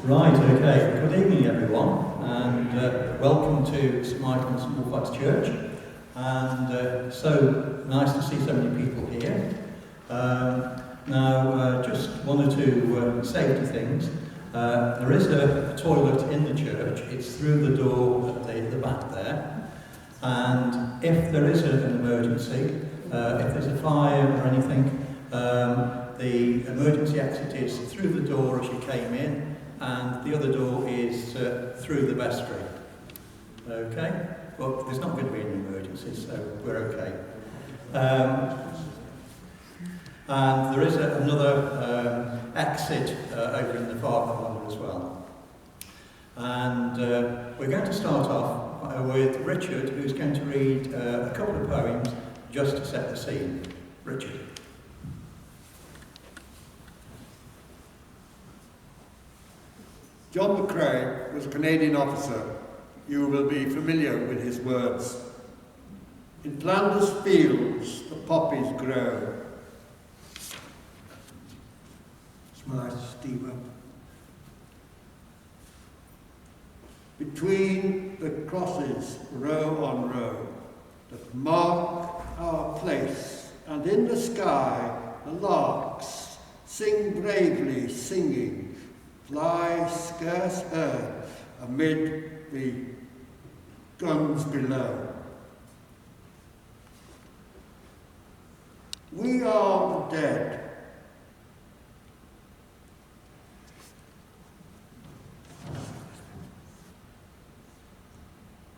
Right, okay. Good evening, everyone, and welcome to St Michael and St Wolfhard's Church. And so nice to see so many people here. Now, just one or two safety things. There is a toilet in the church. It's through the door at the back there. And if there is an emergency, if there's a fire or anything, the emergency exit is through the door as you came in, and the other door is through the vestry. Okay? Well, there's not going to be any emergencies, so we're okay. And there is another exit over in the far corner as well. And we're going to start off with Richard, who's going to read a couple of poems just to set the scene. Richard. John McCrae was a Canadian officer. You will be familiar with his words. In Flanders fields the poppies grow. Smile, Steve up. Between the crosses, row on row, that mark our place, and in the sky the larks sing bravely, singing, fly scarce heard amid the guns below. We are the dead.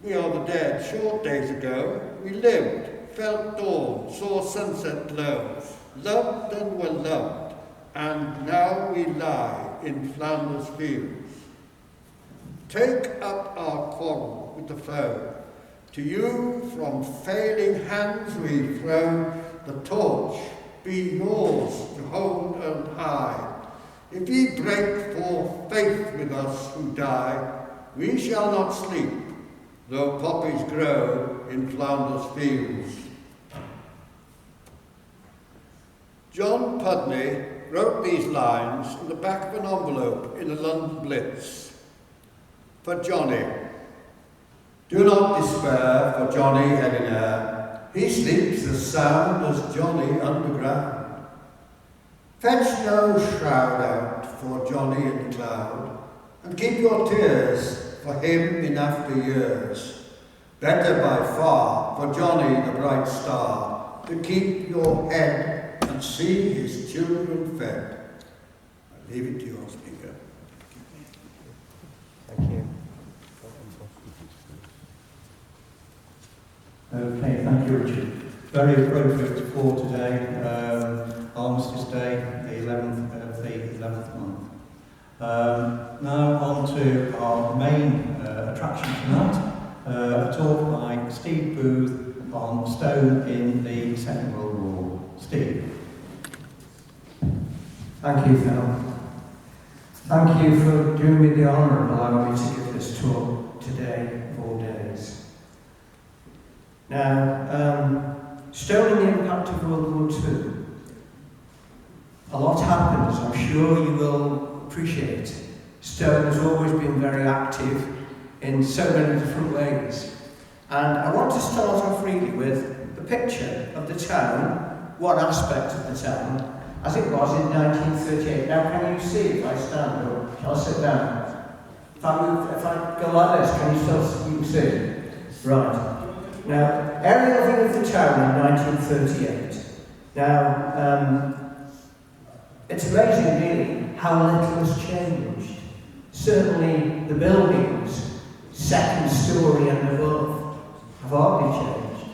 We are the dead. Short days ago, we lived, felt dawn, saw sunset glow, loved and were loved, and now we lie in Flanders fields. Take up our quarrel with the foe. To you from failing hands we throw the torch, be yours to hold and hide. If ye break for faith with us who die, we shall not sleep, though poppies grow in Flanders fields. John Pudney wrote these lines in the back of an envelope in a London Blitz. For Johnny. Do not despair for Johnny Headinair. He sleeps as sound as Johnny underground. Fetch no shroud out for Johnny in the cloud, and keep your tears for him in after years. Better by far for Johnny the bright star, to keep your head and see his children fed. I leave it to your speaker. Thank you. Okay, thank you, Richard. Very appropriate for today, Armistice Day, the 11th of the 11th month. Now on to our main attraction tonight, a talk by Steve Booth on Stone in the Second World War. Steve. Thank you, Phil. Thank you for doing me the honour of allowing me to give this talk today, 4 days. Now, Stone and the impact of World War II. A lot happened, as I'm sure you will appreciate. Stone has always been very active in so many different ways. And I want to start off really with the picture of the town, one aspect of the town, as it was in 1938. Now, can you see if I stand or shall I sit down? If I go like this, can you still you can see? Right. Now, aerial view of the town in 1938. Now, it's amazing really how little has changed. Certainly the buildings, second story and above, have hardly changed.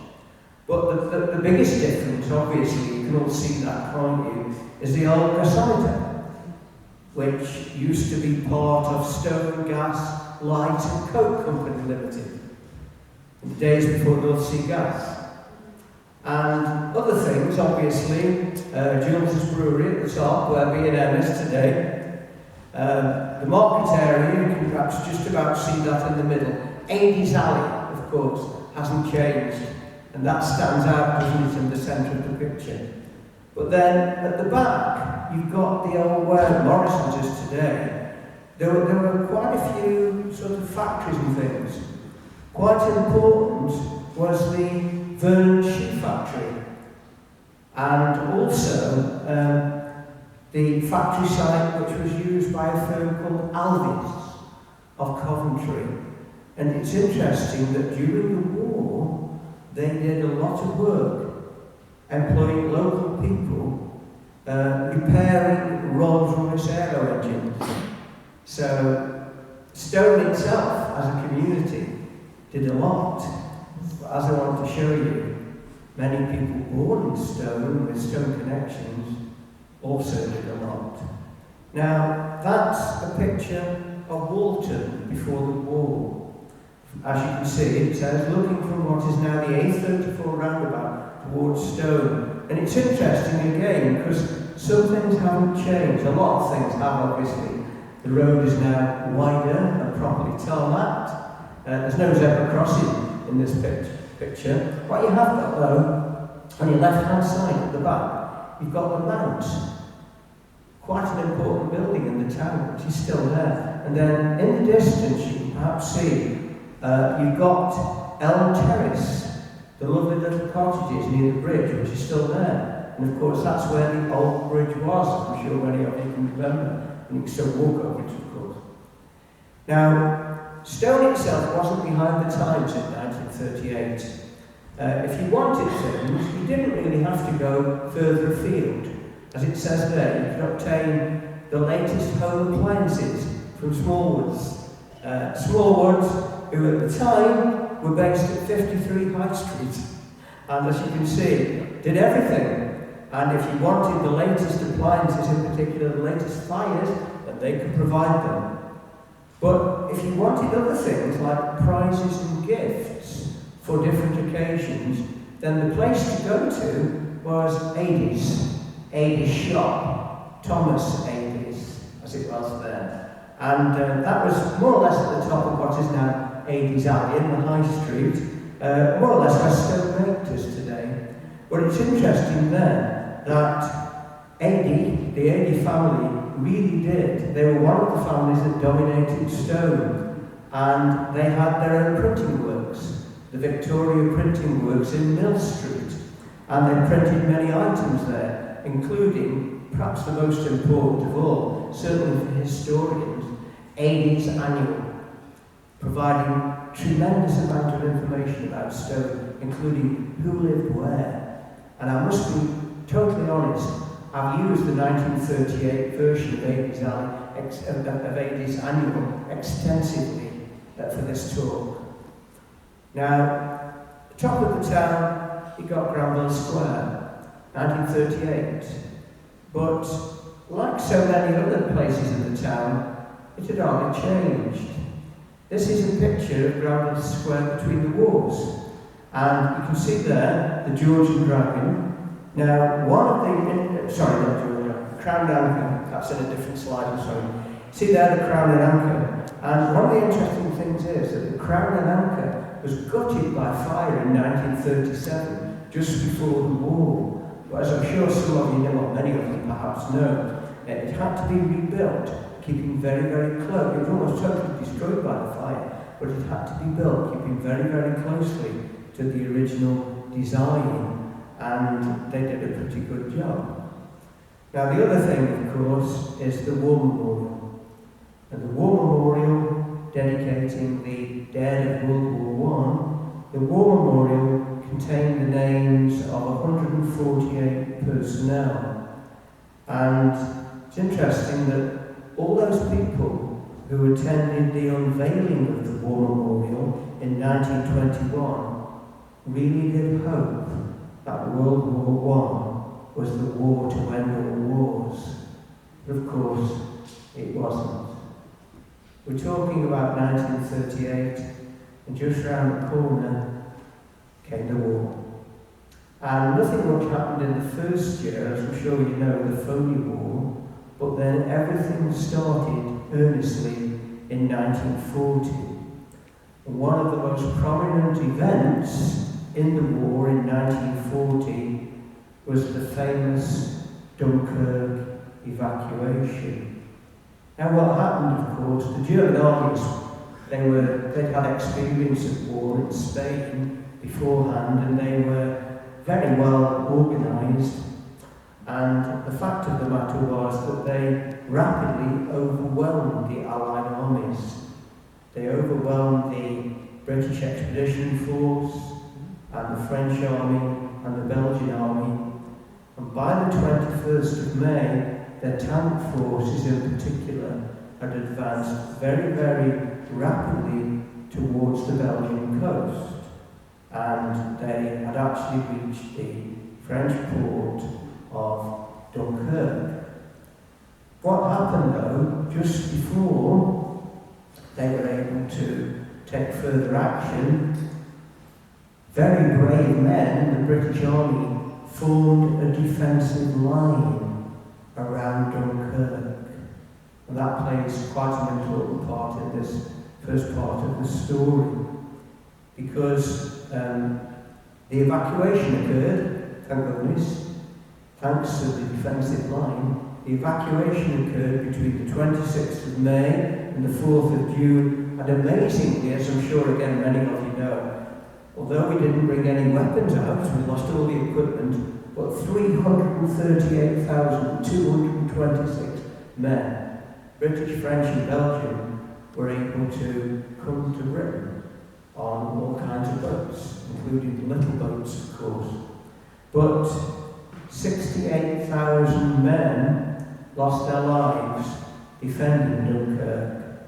But the biggest difference, obviously, you can all see that, can't you, is the old gasometer, which used to be part of Stone Gas, Light and Coke Company Limited, in the days before North Sea Gas. And other things, obviously, Jules' Brewery at the top, where B&M is today. The market area, you can perhaps just about see that in the middle. Amy's Alley, of course, hasn't changed, and that stands out, doesn't it, in the centre of the picture. But then, at the back, you've got the old where Morrison's is today. There were quite a few sort of factories and things. Quite important was the Vernon Shoe Factory, and also the factory site which was used by a firm called Alvis of Coventry. And it's interesting that during the war they did a lot of work employing local people repairing Rolls-Royce aero engines. So Stone itself as a community did a lot. As I want to show you, many people born in Stone with Stone connections also did a lot. Now, that's a picture of Walton before the war. As you can see, it says, looking from what is now the A34 roundabout towards Stone. And it's interesting again, because some things haven't changed. A lot of things have, obviously. The road is now wider and properly tarmacked. There's no zebra crossing in this picture. What you have got, though, on your left-hand side at the back, you've got the Mount. Quite an important building in the town, which is still there. And then in the distance, you can perhaps see you've got Elm Terrace, the lovely little cottages near the bridge, which is still there. And of course, that's where the old bridge was. I'm sure many of you can remember. And you can still walk over it, of course. Now, Stone itself wasn't behind the times in 1938. If you wanted things, you didn't really have to go further afield. As it says there, you could obtain the latest home appliances from Smallwoods. Smallwoods, who at the time were based at 53 High Street. And as you can see, did everything. And if you wanted the latest appliances, in particular the latest fires, then they could provide them. But if you wanted other things like prizes and gifts for different occasions, then the place to go to was Adie's shop, Thomas Adie's, as it was there. And that was more or less at the top of what is now Adie's Alley in the High Street, more or less where Stone Lake is today. But it's interesting there that the Adie family really did. They were one of the families that dominated Stone, and they had their own printing works, the Victoria Printing Works in Mill Street, and they printed many items there, including, perhaps the most important of all, certainly for historians, Adie's Annual, providing tremendous amount of information about Stone, including who lived where. And I must be totally honest, I've used the 1938 version of Adie's Alley, of Adie's Annual extensively for this talk. Now, the top of the town, you got Granville Square, 1938. But like so many other places in the town, it had hardly changed. This is a picture of Granville Square between the wars. And you can see there the Georgian Dragon. Now, one of the, Crown and Anchor, that's in a different slide, I'm sorry. See there the Crown and Anchor. And one of the interesting things is that the Crown and Anchor was gutted by fire in 1937, just before the war. But as I'm sure some of you know, or many of you perhaps know, it had to be rebuilt, keeping very, very close. It was almost totally destroyed by the fire, but it had to be built, keeping very, very closely to the original design. And they did a pretty good job. Now the other thing, of course, is the War Memorial. And the War Memorial, dedicating the dead of World War I, the War Memorial contained the names of 148 personnel. And it's interesting that all those people who attended the unveiling of the War Memorial in 1921 really did hope that World War I was the war to end all wars. But of course, it wasn't. We're talking about 1938, and just round the corner came the war. And nothing much happened in the first year, as I'm sure you know, the Phoney War, but then everything started earnestly in 1940. And one of the most prominent events in the war in 1940 was the famous Dunkirk evacuation. Now what happened, of course, the German armies, they'd had experience of war in Spain beforehand, and they were very well organised, and the fact of the matter was that they rapidly overwhelmed the Allied armies. They overwhelmed the British Expedition Force and the French army and the Belgian army, and by the 21st of May their tank forces in particular had advanced very, very rapidly towards the Belgian coast, and they had actually reached the French port of Dunkirk. What happened though, just before they were able to take further action, very brave men in the British Army formed a defensive line around Dunkirk. And that plays quite an important part in this first part of the story, because the evacuation occurred, thank goodness, thanks to the defensive line. The evacuation occurred between the 26th of May and the 4th of June, and amazingly, as I'm sure again many of you know, although we didn't bring any weapons out, we lost all the equipment, but 338,226 men, British, French and Belgian, were able to come to Britain on all kinds of boats, including the little boats, of course. But 68,000 men lost their lives defending Dunkirk,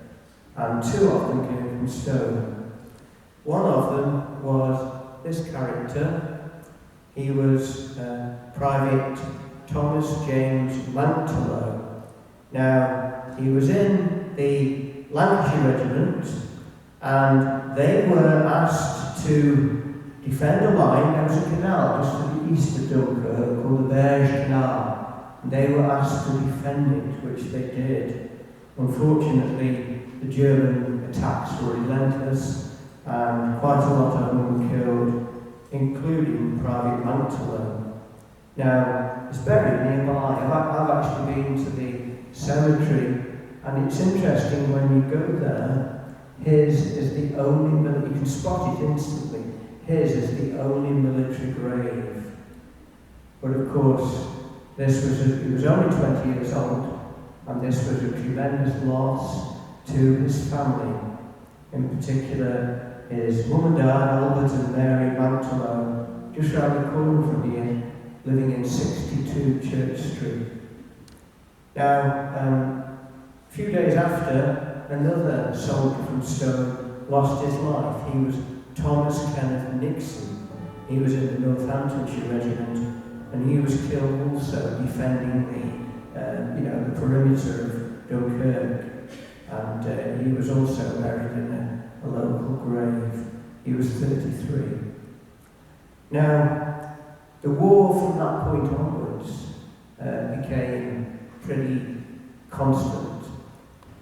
and 2 of them came from Stone. One of them was this character. He was Private Thomas James Mantelo. Now, he was in the Lancashire Regiment, and they were asked to defend a line. There was a canal just to the east of Dunkirk called the Berge Canal, and they were asked to defend it, which they did. Unfortunately, the German attacks were relentless, and quite a lot of them were killed, including Private Mantelo. Now, he's buried nearby. I've actually been to the cemetery, and it's interesting when you go there, his is the only, you can spot it instantly, his is the only military grave. But of course, he was only 20 years old, and this was a tremendous loss to his family. In particular, his mum and dad, Albert and Mary Mantelo, just round the corner from here, living in 62 Church Street. Now, a few days after, another soldier from Stone lost his life. He was Thomas Kenneth Nixon. He was in the Northamptonshire Regiment, and he was killed also defending the perimeter of Dunkirk. And he was also buried in a local grave. He was 33. Now, the war from that point onwards became pretty constant,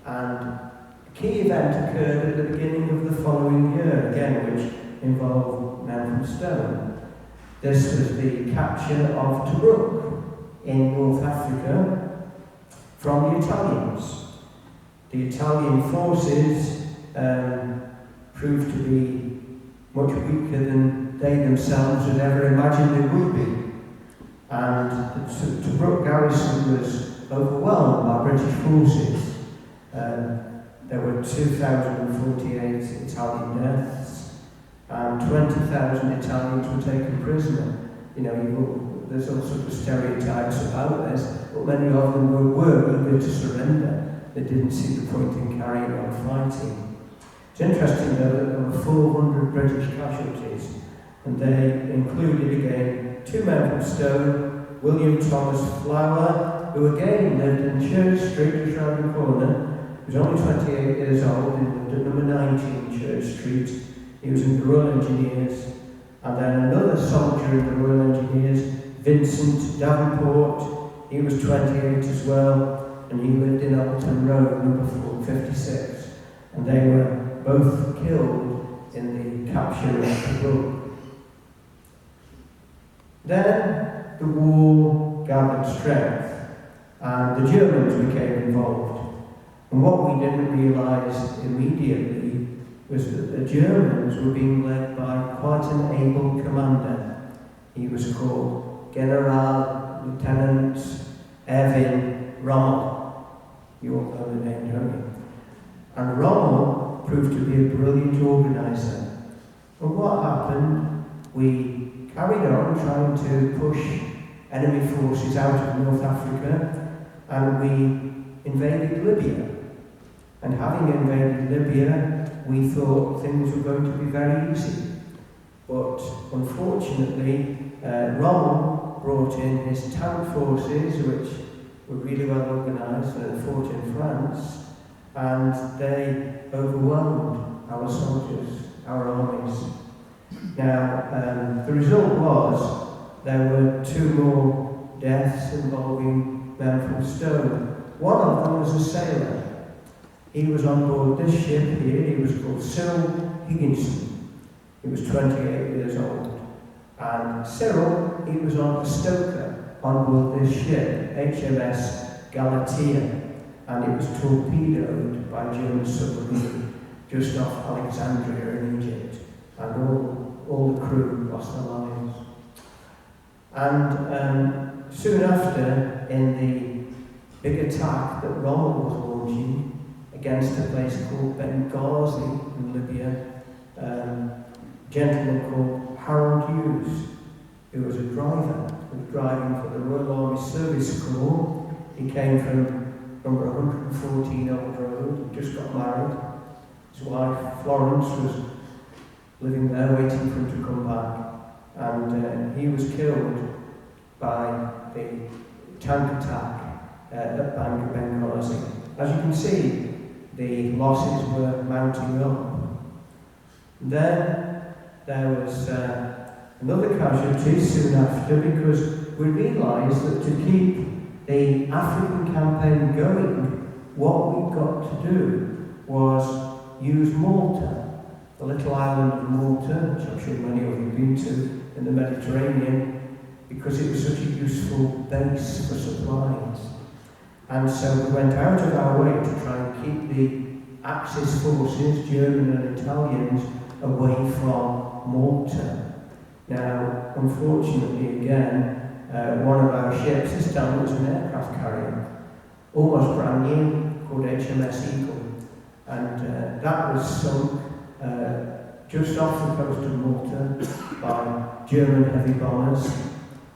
and a key event occurred at the beginning of the following year, again which involved men from Stone. This was the capture of Tobruk in North Africa from the Italians. The Italian forces proved to be much weaker than they themselves had ever imagined they would be. And the Tobruk garrison was overwhelmed by British forces. There were 2,048 Italian deaths, and 20,000 Italians were taken prisoner. There's all sorts of stereotypes about this, but many of them were eager to surrender. they didn't see the point in carrying on fighting. It's interesting though that there were 400 British casualties, and they included again 2 men from Stone, William Thomas Flower, who again lived in Church Street, just round the corner. He was only 28 years old, and lived at number 19 Church Street. He was in the Royal Engineers. And then another soldier in the Royal Engineers, Vincent Davenport, he was 28 as well, and he lived in Alton Road, number 456. And they were both killed in the capture of Tobruk. Then the war gathered strength, and the Germans became involved. And what we didn't realise immediately was that the Germans were being led by quite an able commander. He was called General Lieutenant Erwin Rommel. You all know the name, don't you? And Rommel proved to be a brilliant organiser. And what happened? We carried on trying to push enemy forces out of North Africa, and we invaded Libya. And having invaded Libya, we thought things were going to be very easy. But unfortunately, Rommel brought in his tank forces, which were really well organised and fought in France, and they overwhelmed our soldiers, our armies. Now, the result was there were 2 more deaths involving men from Stone. One of them was a sailor. He was on board this ship here. He was called Cyril Higginson. He was 28 years old. And Cyril, he was on a stoker on board this ship, HMS Galatea, and it was torpedoed by a German submarine just off Alexandria in Egypt. And all the crew lost their lives. And soon after, in the big attack that Rommel was launching against a place called Benghazi in Libya, a gentleman called Harold Hughes, who was a driver, was driving for the Royal Army Service Corps. He came from number 114 Old Road, just got married. His wife, Florence, was living there waiting for him to come back. And he was killed by the tank attack at Benghazi. As you can see, the losses were mounting up. Then there was another casualty soon after, because we realised that to keep the African campaign going, what we got to do was use Malta, the little island of Malta, which I'm sure many of you have been to, in the Mediterranean, because it was such a useful base for supplies. And so we went out of our way to try and keep the Axis forces, German and Italians, away from Malta. Now, unfortunately, again, one of our ships, this time was an aircraft carrier, almost brand new, called HMS Eagle. And that was sunk just off the coast of Malta by German heavy bombers,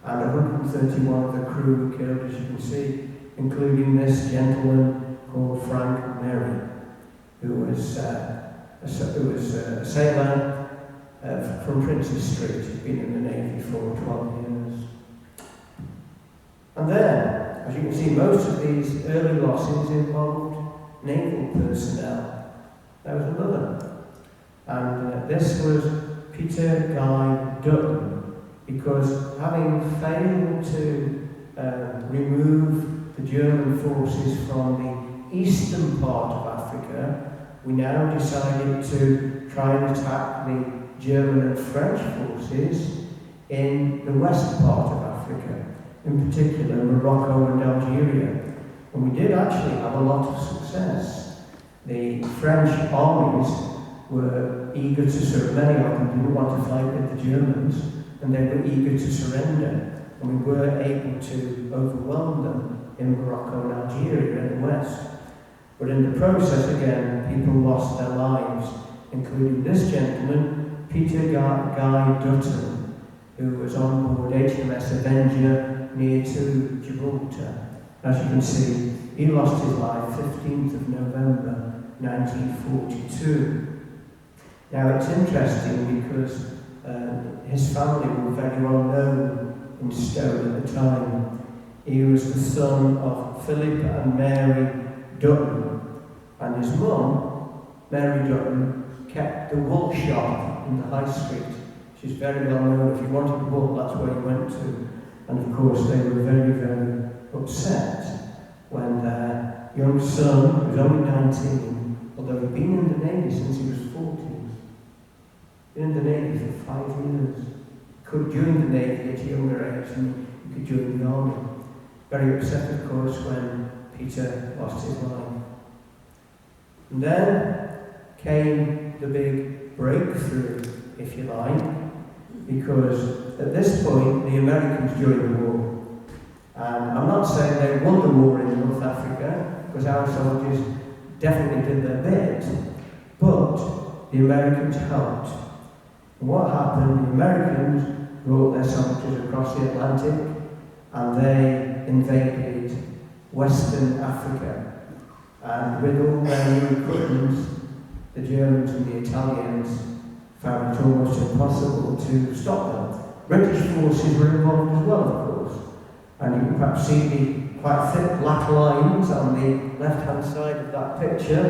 and 131 of the crew were killed, as you can see, including this gentleman called Frank Merry, who was a sailor from Princes Street. He'd been in the Navy for 12 years. And then, as you can see, most of these early losses involved naval personnel. There was another, and this was Peter Guy Dutton, because having failed to remove the German forces from the eastern part of Africa, we now decided to try and attack the German and French forces in the western part of Africa, in particular Morocco and Algeria. And we did actually have a lot of success. The French armies were eager to surrender. Many of them didn't want to fight with the Germans, and they were eager to surrender. And we were able to overwhelm them in Morocco and Algeria in the west. But in the process, again, people lost their lives, including this gentleman, Peter Guy Dutton, who was on board HMS Avenger near to Gibraltar. As you can see, he lost his life 15th of November 1942. Now it's interesting because his family were very well known in Stowe at the time. He was the son of Philip and Mary Dutton, and his mum, Mary Dutton, kept the wool shop in the High Street. She's very well known. If you wanted wool, that's where you went to. And of course, they were very, very upset when their young son, who was only 19, although he'd been in the Navy since he was 14, been in the Navy for 5 years, could join the Navy at a younger age and he could join the Army. Very upset, of course, when Peter lost his life. And then came the big breakthrough, if you like, because at this point the Americans joined the war. And I'm not saying they won the war in North Africa, because our soldiers definitely did their bit, but the Americans helped. And what happened, the Americans brought their soldiers across the Atlantic and they invaded Western Africa. And with all their new equipment, the Germans and the Italians found it almost impossible to stop them. British forces were involved as well, of course. And you can perhaps see the quite thick black lines on the left-hand side of that picture.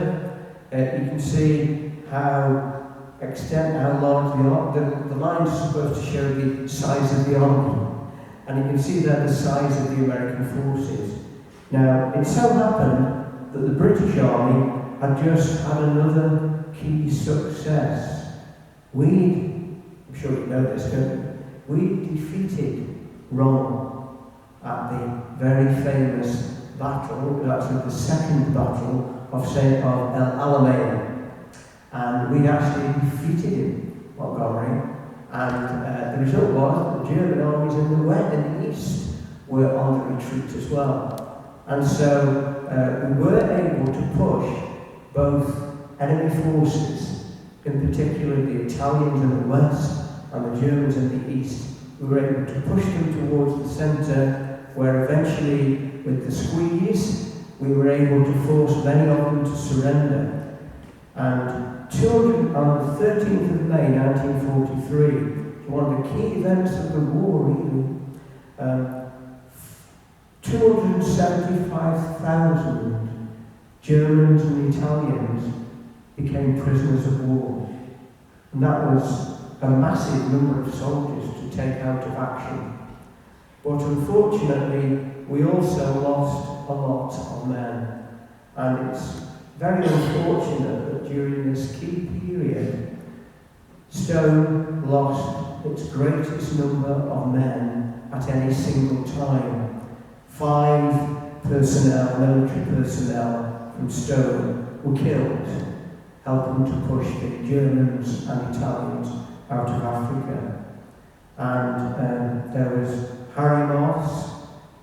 You can see how large the lines are supposed to show the size of the army. And you can see there the size of the American forces. Now, it so happened that the British Army had just had another key success. I'm sure you know this, don't you? We defeated Rome at the very famous battle, it was actually the second battle of El Alamein. And we'd actually defeated him, Montgomery. And the result was that the German armies in the west and the east were on the retreat as well. And so we were able to push both enemy forces, in particular the Italians in the west and the Germans in the east. We were able to push them towards the centre, where eventually, with the squeeze, we were able to force many of them to surrender. And on the 13th of May 1943, one of the key events of the war, really, 275,000 Germans and Italians became prisoners of war. And that was a massive number of soldiers to take out of action. But unfortunately, we also lost a lot of men. And it's very unfortunate that during this key period, Stowe lost its greatest number of men at any single time. 5 personnel, military personnel from Stowe were killed, helping to push the Germans and Italians out of Africa. And there was Harry Moss,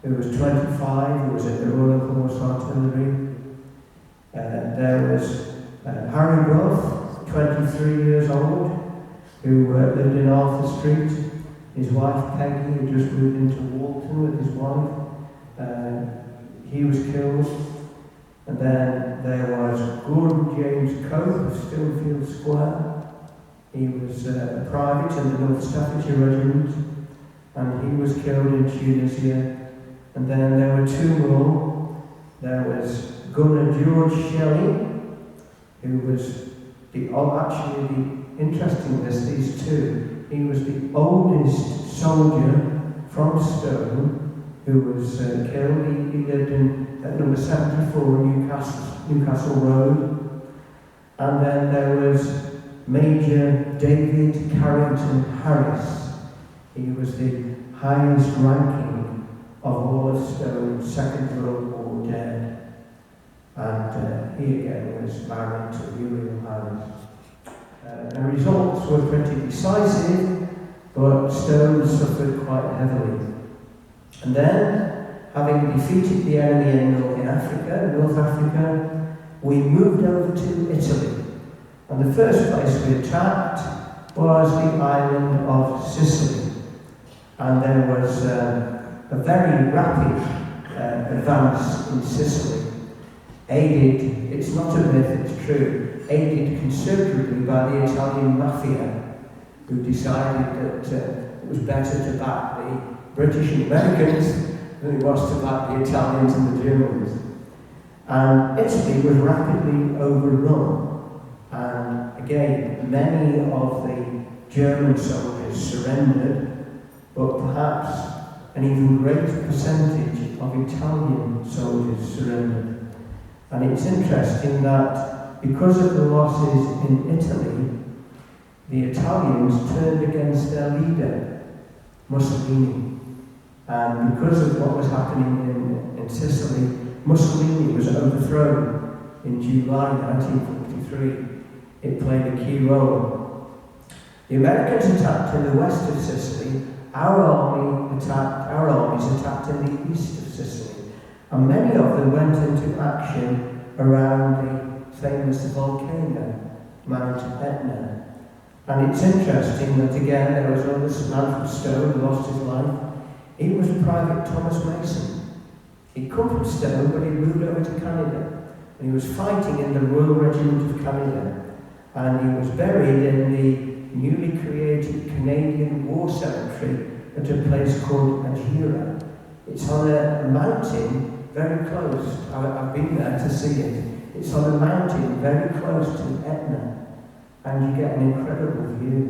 who was 25, who was in the Royal Horse Artillery. There was Harry Ruff, 23 years old, who lived in Arthur Street. His wife Peggy had just moved into Walton with his wife. He was killed. And then there was Gordon James Cope of Stillfield Square. He was a private in the North Staffordshire Regiment, and he was killed in Tunisia. And then there were 2 more. There was Gunner George Shelley, who was interesting this, these 2, he was the oldest soldier from Stowe who was killed. He lived at number 74 Newcastle Road. And then there was Major David Carrington Harris. He was the highest ranking of all of Stowe's Second World War dead. And he again was married to Uriel Harris. The results were pretty decisive, but Stowe suffered quite heavily. And then, having defeated the enemy in North Africa, we moved over to Italy. And the first place we attacked was the island of Sicily. And there was a very rapid advance in Sicily. aided, it's not a myth, it's true, aided considerably by the Italian mafia, who decided that it was better to back the British and Americans than it was to back the Italians and the Germans. And Italy was rapidly overrun, and again, many of the German soldiers surrendered, but perhaps an even greater percentage of Italian soldiers surrendered. And it's interesting that because of the losses in Italy, the Italians turned against their leader, Mussolini. And because of what was happening in Sicily, Mussolini was overthrown in July 1943. It played a key role. The Americans attacked in the west of Sicily. Our armies attacked in the east of Sicily. And many of them went into action around the famous volcano, Mount Etna. And it's interesting that again there was another man from Stowe who lost his life. He was Private Thomas Mason. He'd come from Stowe, but he moved over to Canada. And he was fighting in the Royal Regiment of Canada. And he was buried in the newly created Canadian War Cemetery at a place called Agira. It's on a mountain very close. I've been there to see it. It's on a mountain very close to Etna. And you get an incredible view.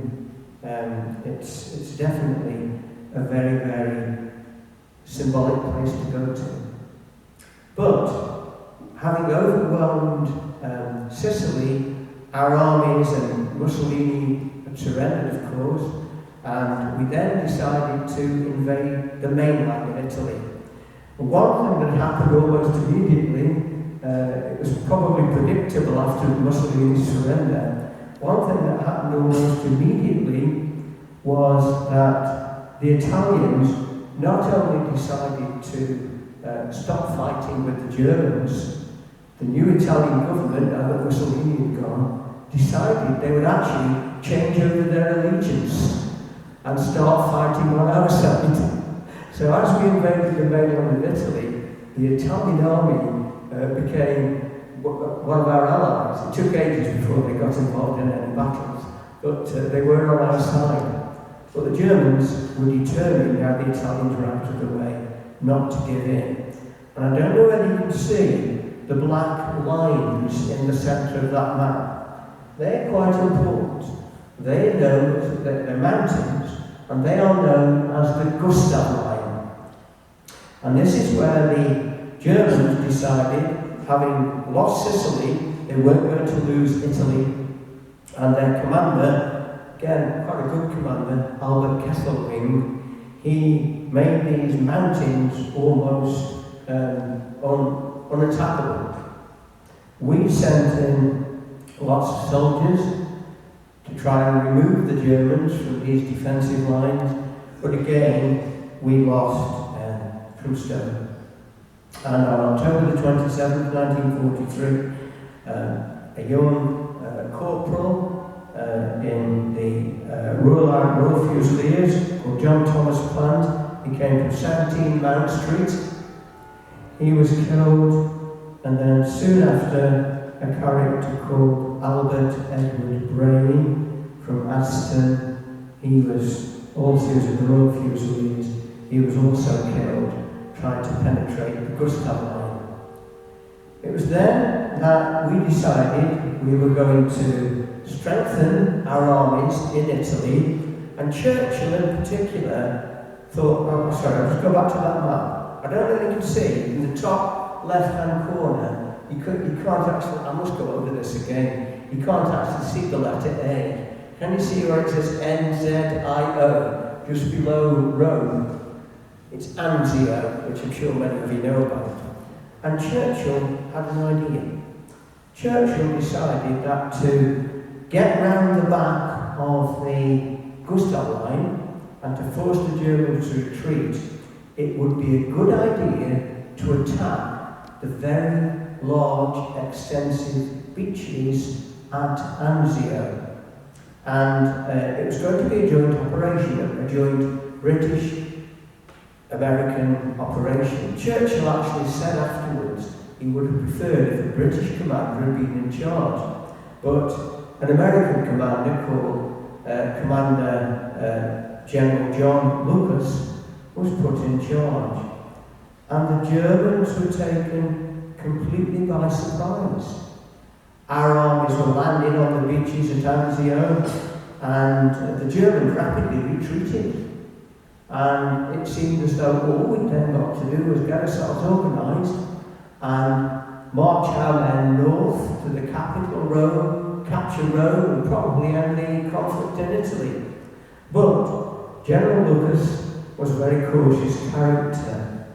It's definitely a very, very symbolic place to go to. But having overwhelmed Sicily, our armies and Mussolini had surrendered, of course, and we then decided to invade the mainland of Italy. But one thing that happened almost immediately, it was probably predictable after Mussolini's surrender. One thing that happened almost immediately was that the Italians not only decided to stop fighting with the Germans, the new Italian government, now that Mussolini had gone, decided they would actually change over their allegiance and start fighting on our side. So as we invaded the mainland of Italy, the Italian army became one of our allies. It took ages before they got involved in any battles, but they were on our side. But the Germans were determined, now the Italians were out of the way, not to give in. And I don't know whether you can see the black lines in the centre of that map. They're quite important. They are known, they're mountains, and they are known as the Gustav Line. And this is where the Germans decided, having lost Sicily, they weren't going to lose Italy. And their commander, again, quite a good commander, Albert Kesselring, he made these mountains almost unattackable. We sent in lots of soldiers to try and remove the Germans from these defensive lines, but again, we lost from Stowe. And on October the 27th, 1943, a young corporal in the Royal Fusiliers called John Thomas Plant, he came from 17 Mount Street. He was killed, and then soon after, a character called Albert Edward Bray from Aston, he was in the Royal Fusiliers. He was also killed trying to penetrate the Gustav Line. It was then that we decided we were going to strengthen our armies in Italy, and Churchill in particular thought, I'll just go back to that map. I don't know if you can see, in the top left-hand corner, you can't actually, I must go over this again, you can't actually see the letter A. Can you see where it says N-Z-I-O, just below Rome? It's Anzio, which I'm sure many of you know about. And Churchill had an idea. Churchill decided that to get round the back of the Gustav Line and to force the Germans to retreat, it would be a good idea to attack the very large, extensive beaches at Anzio. And it was going to be a joint operation, a joint British-American operation. Churchill actually said afterwards he would have preferred if a British commander had been in charge. But an American commander called Commander General John Lucas was put in charge. And the Germans were taken completely by surprise. Our armies were landing on the beaches at Anzio, and the Germans rapidly retreated. And it seemed as though all we'd then got to do was get ourselves organised and march our men north to the capital, Rome, capture Rome, and probably end the conflict in Italy. But General Lucas was a very cautious character,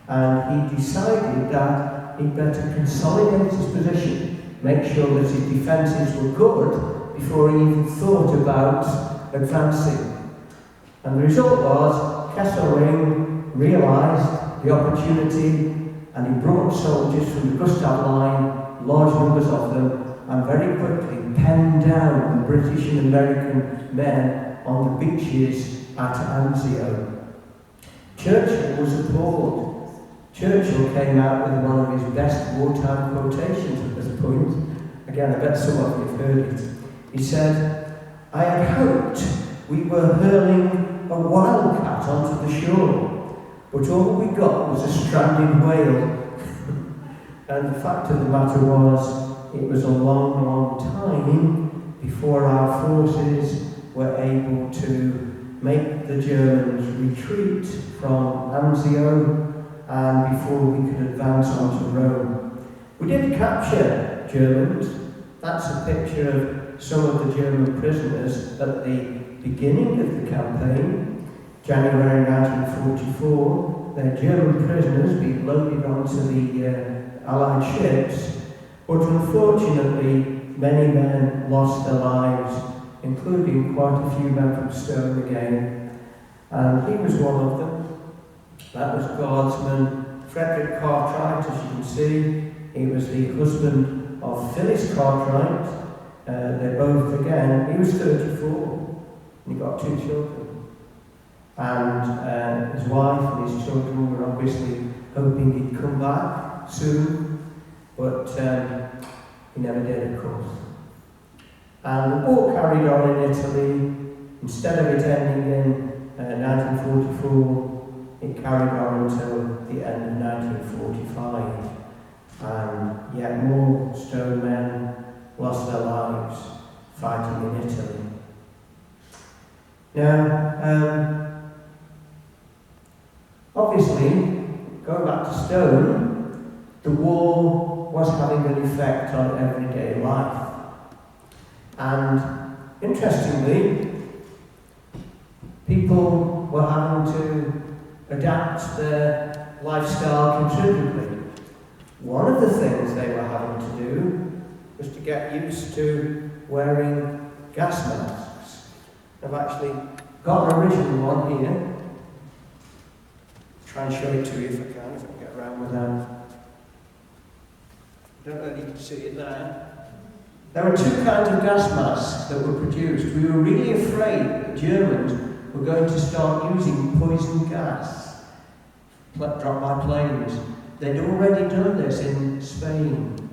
and he decided that he'd better consolidate his position, make sure that his defences were good before he even thought about advancing. And the result was Kesselring realised the opportunity, and he brought soldiers from the Gustav Line, large numbers of them, and very quickly penned down the British and American men on the beaches at Anzio. Churchill was appalled. Churchill came out with one of his best wartime quotations at this point. Again, I bet some of you have heard it. He said, "I had hoped we were hurling a wildcat onto the shore, but all we got was a stranded whale." And the fact of the matter was, it was a long, long time before our forces were able to make the Germans retreat from Anzio, and before we could advance onto Rome. We did capture Germans. That's a picture of some of the German prisoners at the beginning of the campaign, January 1944. They're German prisoners being loaded onto the Allied ships, but unfortunately many men lost their lives, including quite a few men from Stone again, and he was one of them. That was Guardsman Frederick Cartwright, as you can see. He was the husband of Phyllis Cartwright. They're both, again, he was 34, and he got 2 children. And his wife and his children were obviously hoping he'd come back soon, but he never did, of course. And the war carried on in Italy. Instead of it ending in 1944, it carried on until the end of 1945. And yet more Stone men lost their lives fighting in Italy. Now, obviously, going back to Stone, the war was having an effect on everyday life. And interestingly, people were having to adapt their lifestyle considerably. One of the things they were having to do was to get used to wearing gas masks. I've actually got an original one here. Try and show it to you if I can get around with that. I don't know if you can see it there. There were 2 kinds of gas masks that were produced. We were really afraid that the Germans were going to start using poison gas. Drop my planes. They'd already done this in Spain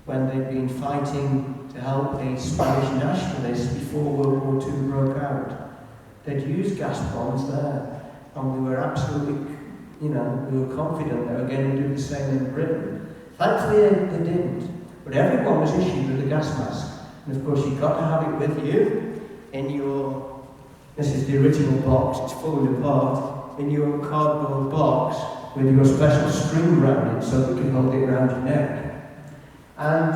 when they'd been fighting to help the Spanish nationalists before World War II broke out. They'd used gas bombs there, and we were absolutely, we were confident they were going to do the same in Britain. Thankfully, they didn't. But everyone was issued with a gas mask. And of course, you've got to have it with you in your, this is the original box, it's falling apart, in your cardboard box with your special string around it so that you can hold it around your neck. And,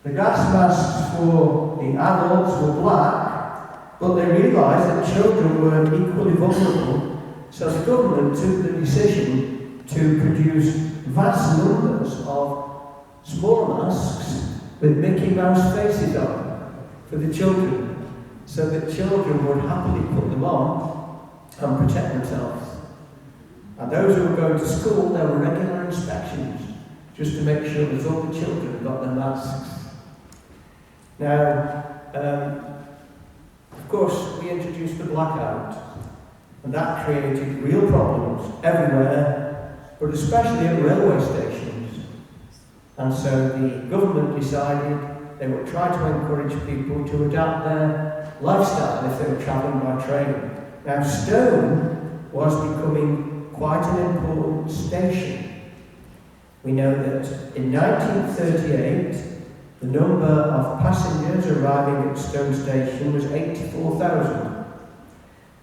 the gas masks for the adults were black, but they realised that children were equally vulnerable, so the government took the decision to produce vast numbers of smaller masks with Mickey Mouse faces on for the children, so that children would happily put them on and protect themselves. And those who were going to school, there were regular inspections just to make sure that all the children got their masks. Now, of course, we introduced the blackout, and that created real problems everywhere. but especially at railway stations. And so the government decided they would try to encourage people to adapt their lifestyle if they were travelling by train. Now, Stone was becoming quite an important station. We know that in 1938, the number of passengers arriving at Stone Station was 84,000.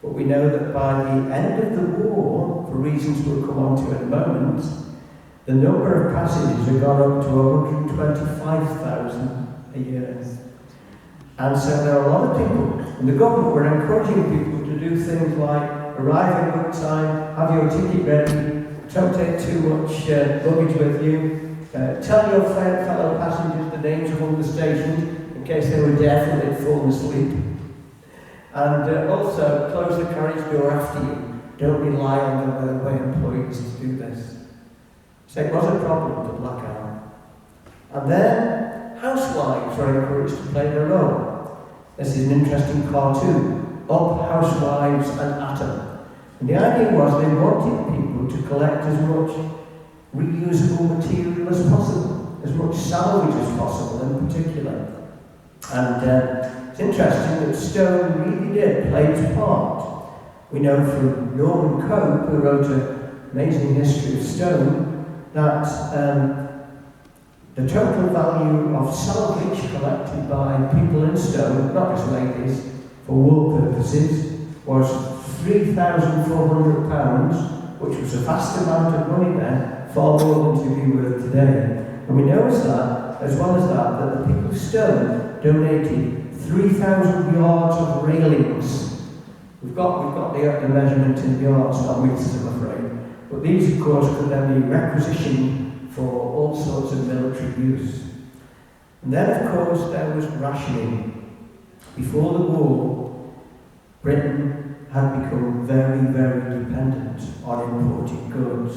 But we know that by the end of the war, for reasons we'll come on to in a moment, the number of passengers had gone up to 125,000 a year. And so there are a lot of people, and the government were encouraging people to do things like arrive in good time, have your ticket ready, don't take too much luggage with you, tell your fellow passengers the names of all the stations in case they were deaf and they'd fallen asleep. And also close the carriage door after you. Don't rely on the railway employees to do this. So it was a problem to black out. And then housewives were encouraged to play their role. This is an interesting cartoon, Up Housewives and Atom. And the idea was they wanted people to collect as much reusable material as possible, as much salvage as possible in particular. And it's interesting that Stone really did play its part. We know from Norman Cope, who wrote an amazing history of Stone, that the total value of salvage collected by people in Stone, not just ladies, for wool purposes, was £3,400, which was a vast amount of money then, far more than to be worth today. And we know as well as that the people of Stone donated 3,000 yards of railings. We've got the measurement in yards, not meters, I'm afraid. But these, of course, could then be requisitioned for all sorts of military use. And then, of course, there was rationing. Before the war, Britain had become very, very dependent on imported goods.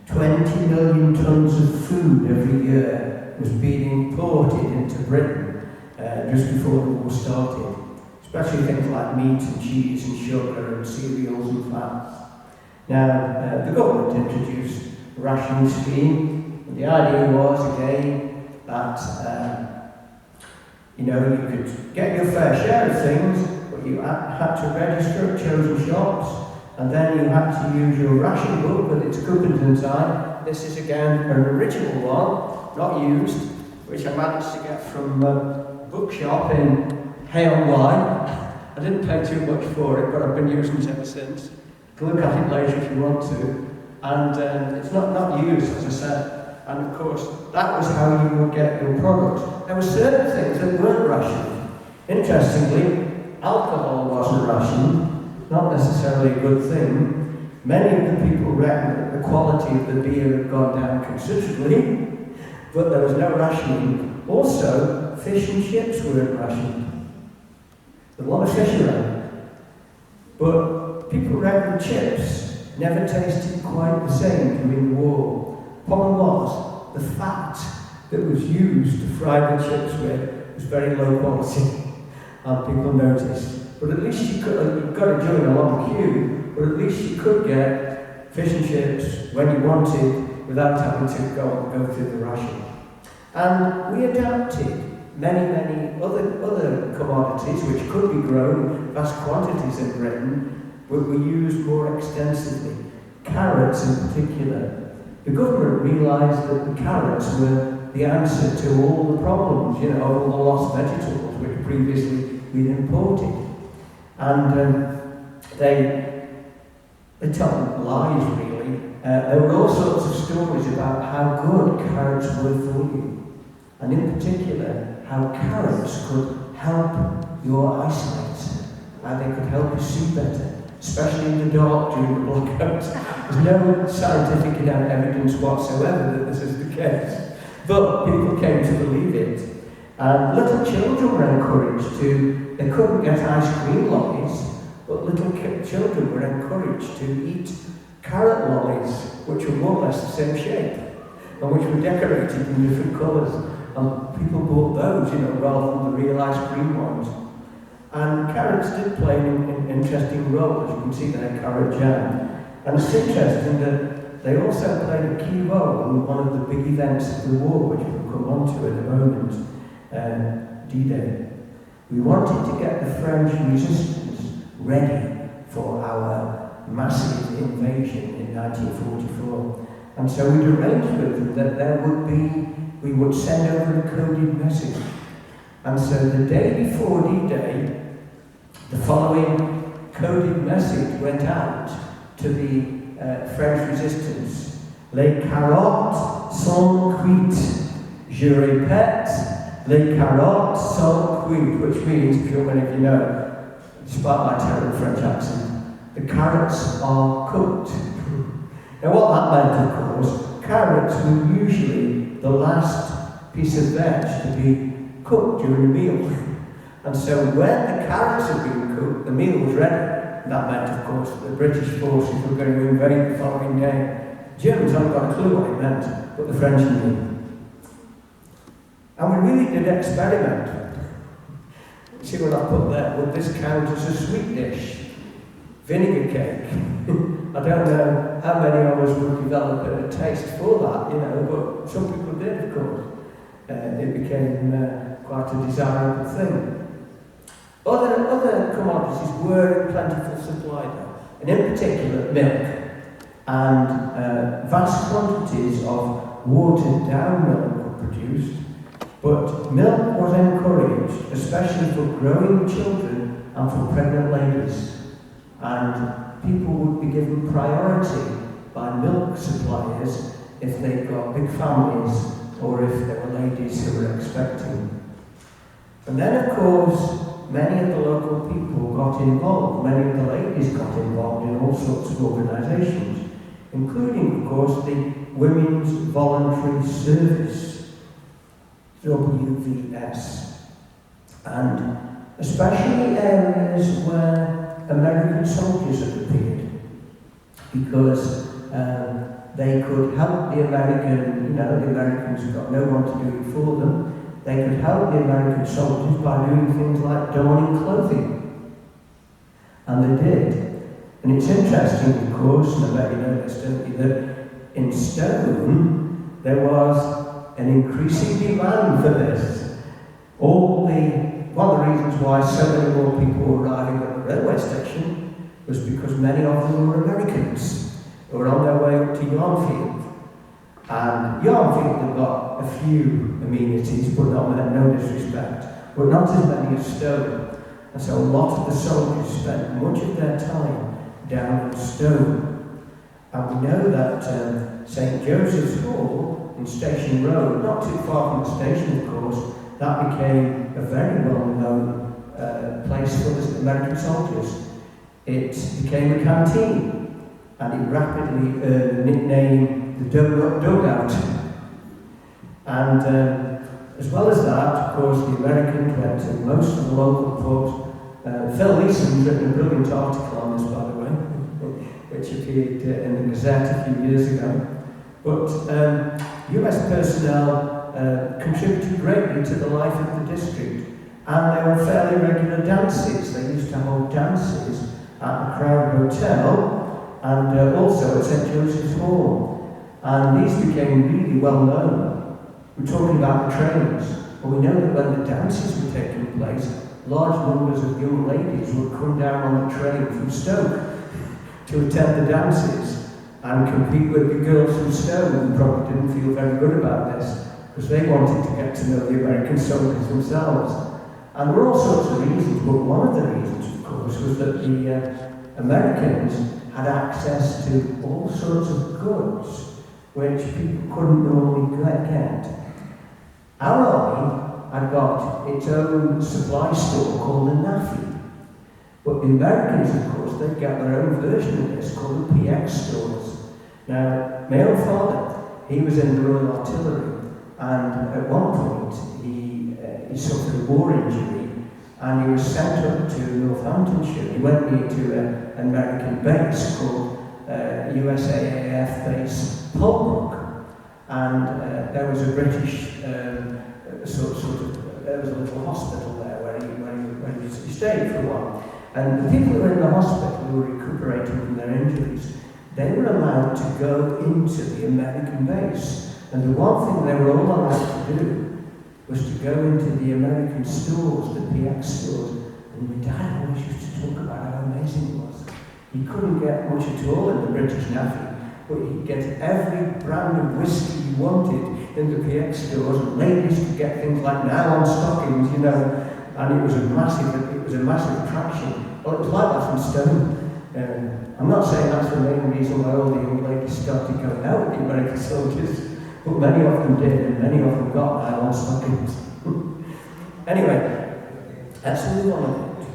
20 million tons of food every year was being imported into Britain just before the war started, especially things like meat and cheese and sugar and cereals and fats. Now, the government introduced a rationing scheme, and the idea was, again, that you could get your fair share of things, but you had to register at chosen shops, and then you had to use your ration book with its coupons inside. This is again an original one, not used, which I managed to get from a bookshop in Hay-on-Wye. I didn't pay too much for it, but I've been using it ever since. You can look at it later if you want to. And it's not used, as I said. And of course, that was how you would get your product. There were certain things that weren't rationed. Interestingly, alcohol wasn't rationed, not necessarily a good thing. Many of the people reckon that the quality of the beer had gone down considerably, but there was no rationing. Also, fish and chips weren't rationed. There was a lot of fish around. But people reckon chips never tasted quite the same during the war. Problem was, the fat that was used to fry the chips with was very low quality, and people noticed. But at least you got to join a long queue, but at least you could get fish and chips when you wanted without having to go through the ration. And we adapted many other commodities which could be grown in vast quantities in Britain, but were used more extensively. Carrots in particular. The government realised that the carrots were the answer to all the problems, of all the lost vegetables which previously we'd imported. And they tell lies, really. There were all sorts of stories about how good carrots were for you. And in particular, how carrots could help your eyesight. How they could help you see better, especially in the dark during the blackout. There's no scientific evidence whatsoever that this is the case. But people came to believe it. And little children were encouraged to, they couldn't get ice cream lollies, but little children were encouraged to eat carrot lollies, which were more or less the same shape, and which were decorated in different colours. And people bought those, rather than the real ice cream ones. And carrots did play an interesting role, as you can see there, carrot jam. And it's interesting that they also played a key role in one of the big events of the war, which we'll come on to in a moment, D-Day. We wanted to get the French resistance ready for our massive invasion in 1944. And so we'd arranged with them that we would send over a coded message. And so the day before D-Day, the following coded message went out to the French resistance. Les carottes sont cuites. Je répète, les carottes sont cuites, which means, if many of you know, despite my terrible French accent, the carrots are cooked. Now what that meant, of course, carrots were usually the last piece of veg to be cooked during a meal. And so when the carrots had been cooked, the meal was ready. That meant, of course, that the British forces were going to invade the following day. Germans hadn't got a clue what it meant, but the French knew. And we really did experiment. See what I put there? Would this count as a sweet dish? Vinegar cake? I don't know how many of us would develop a taste for that, but some people did, of course. It became quite a desirable thing. Other commodities were in plentiful supply though, and in particular milk, and vast quantities of watered down milk were produced, but milk was encouraged, especially for growing children and for pregnant ladies, and people would be given priority by milk suppliers if they'd got big families or if there were ladies who were expecting. And then, of course, many of the local people got involved, many of the ladies got involved in all sorts of organisations, including, of course, the Women's Voluntary Service, WW2, and especially areas where American soldiers had appeared, because they could help the the Americans had got no one to do it for them. They could help the American soldiers by doing things like donning clothing. And they did. And it's interesting, of course, and I bet you know this, don't you, that in Stone there was an increasing demand for this. One of the reasons why so many more people were arriving at the railway station was because many of them were Americans who were on their way up to Yarnfield. And Yarnfield had got a few amenities, but no disrespect, but not as many as Stone. And so a lot of the soldiers spent much of their time down in Stone. And we know that St. Joseph's Hall in Station Road, not too far from the station, of course, that became a very well-known place for the American soldiers. It became a canteen, and it rapidly earned the nickname the Dugout. And as well as that, of course, the Americans went to most of the local pubs. Phil Leeson's written a brilliant article on this, by the way, which appeared in the Gazette a few years ago. But US personnel contributed greatly to the life of the district, and there were fairly regular dances. They used to hold dances at the Crown Hotel and also at St. Joseph's Hall. And these became really well known. We're talking about the trains, and we know that when the dances were taking place, large numbers of young ladies would come down on the train from Stoke to attend the dances and compete with the girls from Stoke, who probably didn't feel very good about this, because they wanted to get to know the American soldiers themselves. And there were all sorts of reasons, but one of the reasons, of course, was that the Americans had access to all sorts of goods which people couldn't normally get. Our army had got its own supply store called the NAFI, but the Americans, of course, they'd got their own version of this called the PX stores. Now, my own father, he was in the Royal Artillery, and at one point he suffered a war injury, and he was sent up to Northamptonshire. He went to an American base called USAAF base Polbrook, and there was a British there was a little hospital there where he stayed for a while. And the people who were in the hospital who were recuperating from their injuries, they were allowed to go into the American base. And the one thing they were all allowed to do was to go into the American stores, the PX stores. And my dad always used to talk about how amazing it was. He couldn't get much at all in the British Navy, but he'd get every brand of whiskey he wanted in the PX stores. And ladies could get things like nylon stockings, you know, and it was a massive attraction. Well, it was like that from Stone. I'm not saying that's the main reason why all the young ladies started going out with the American soldiers, but many of them did, and many of them got nylon stockings. Anyway, let's move on a bit.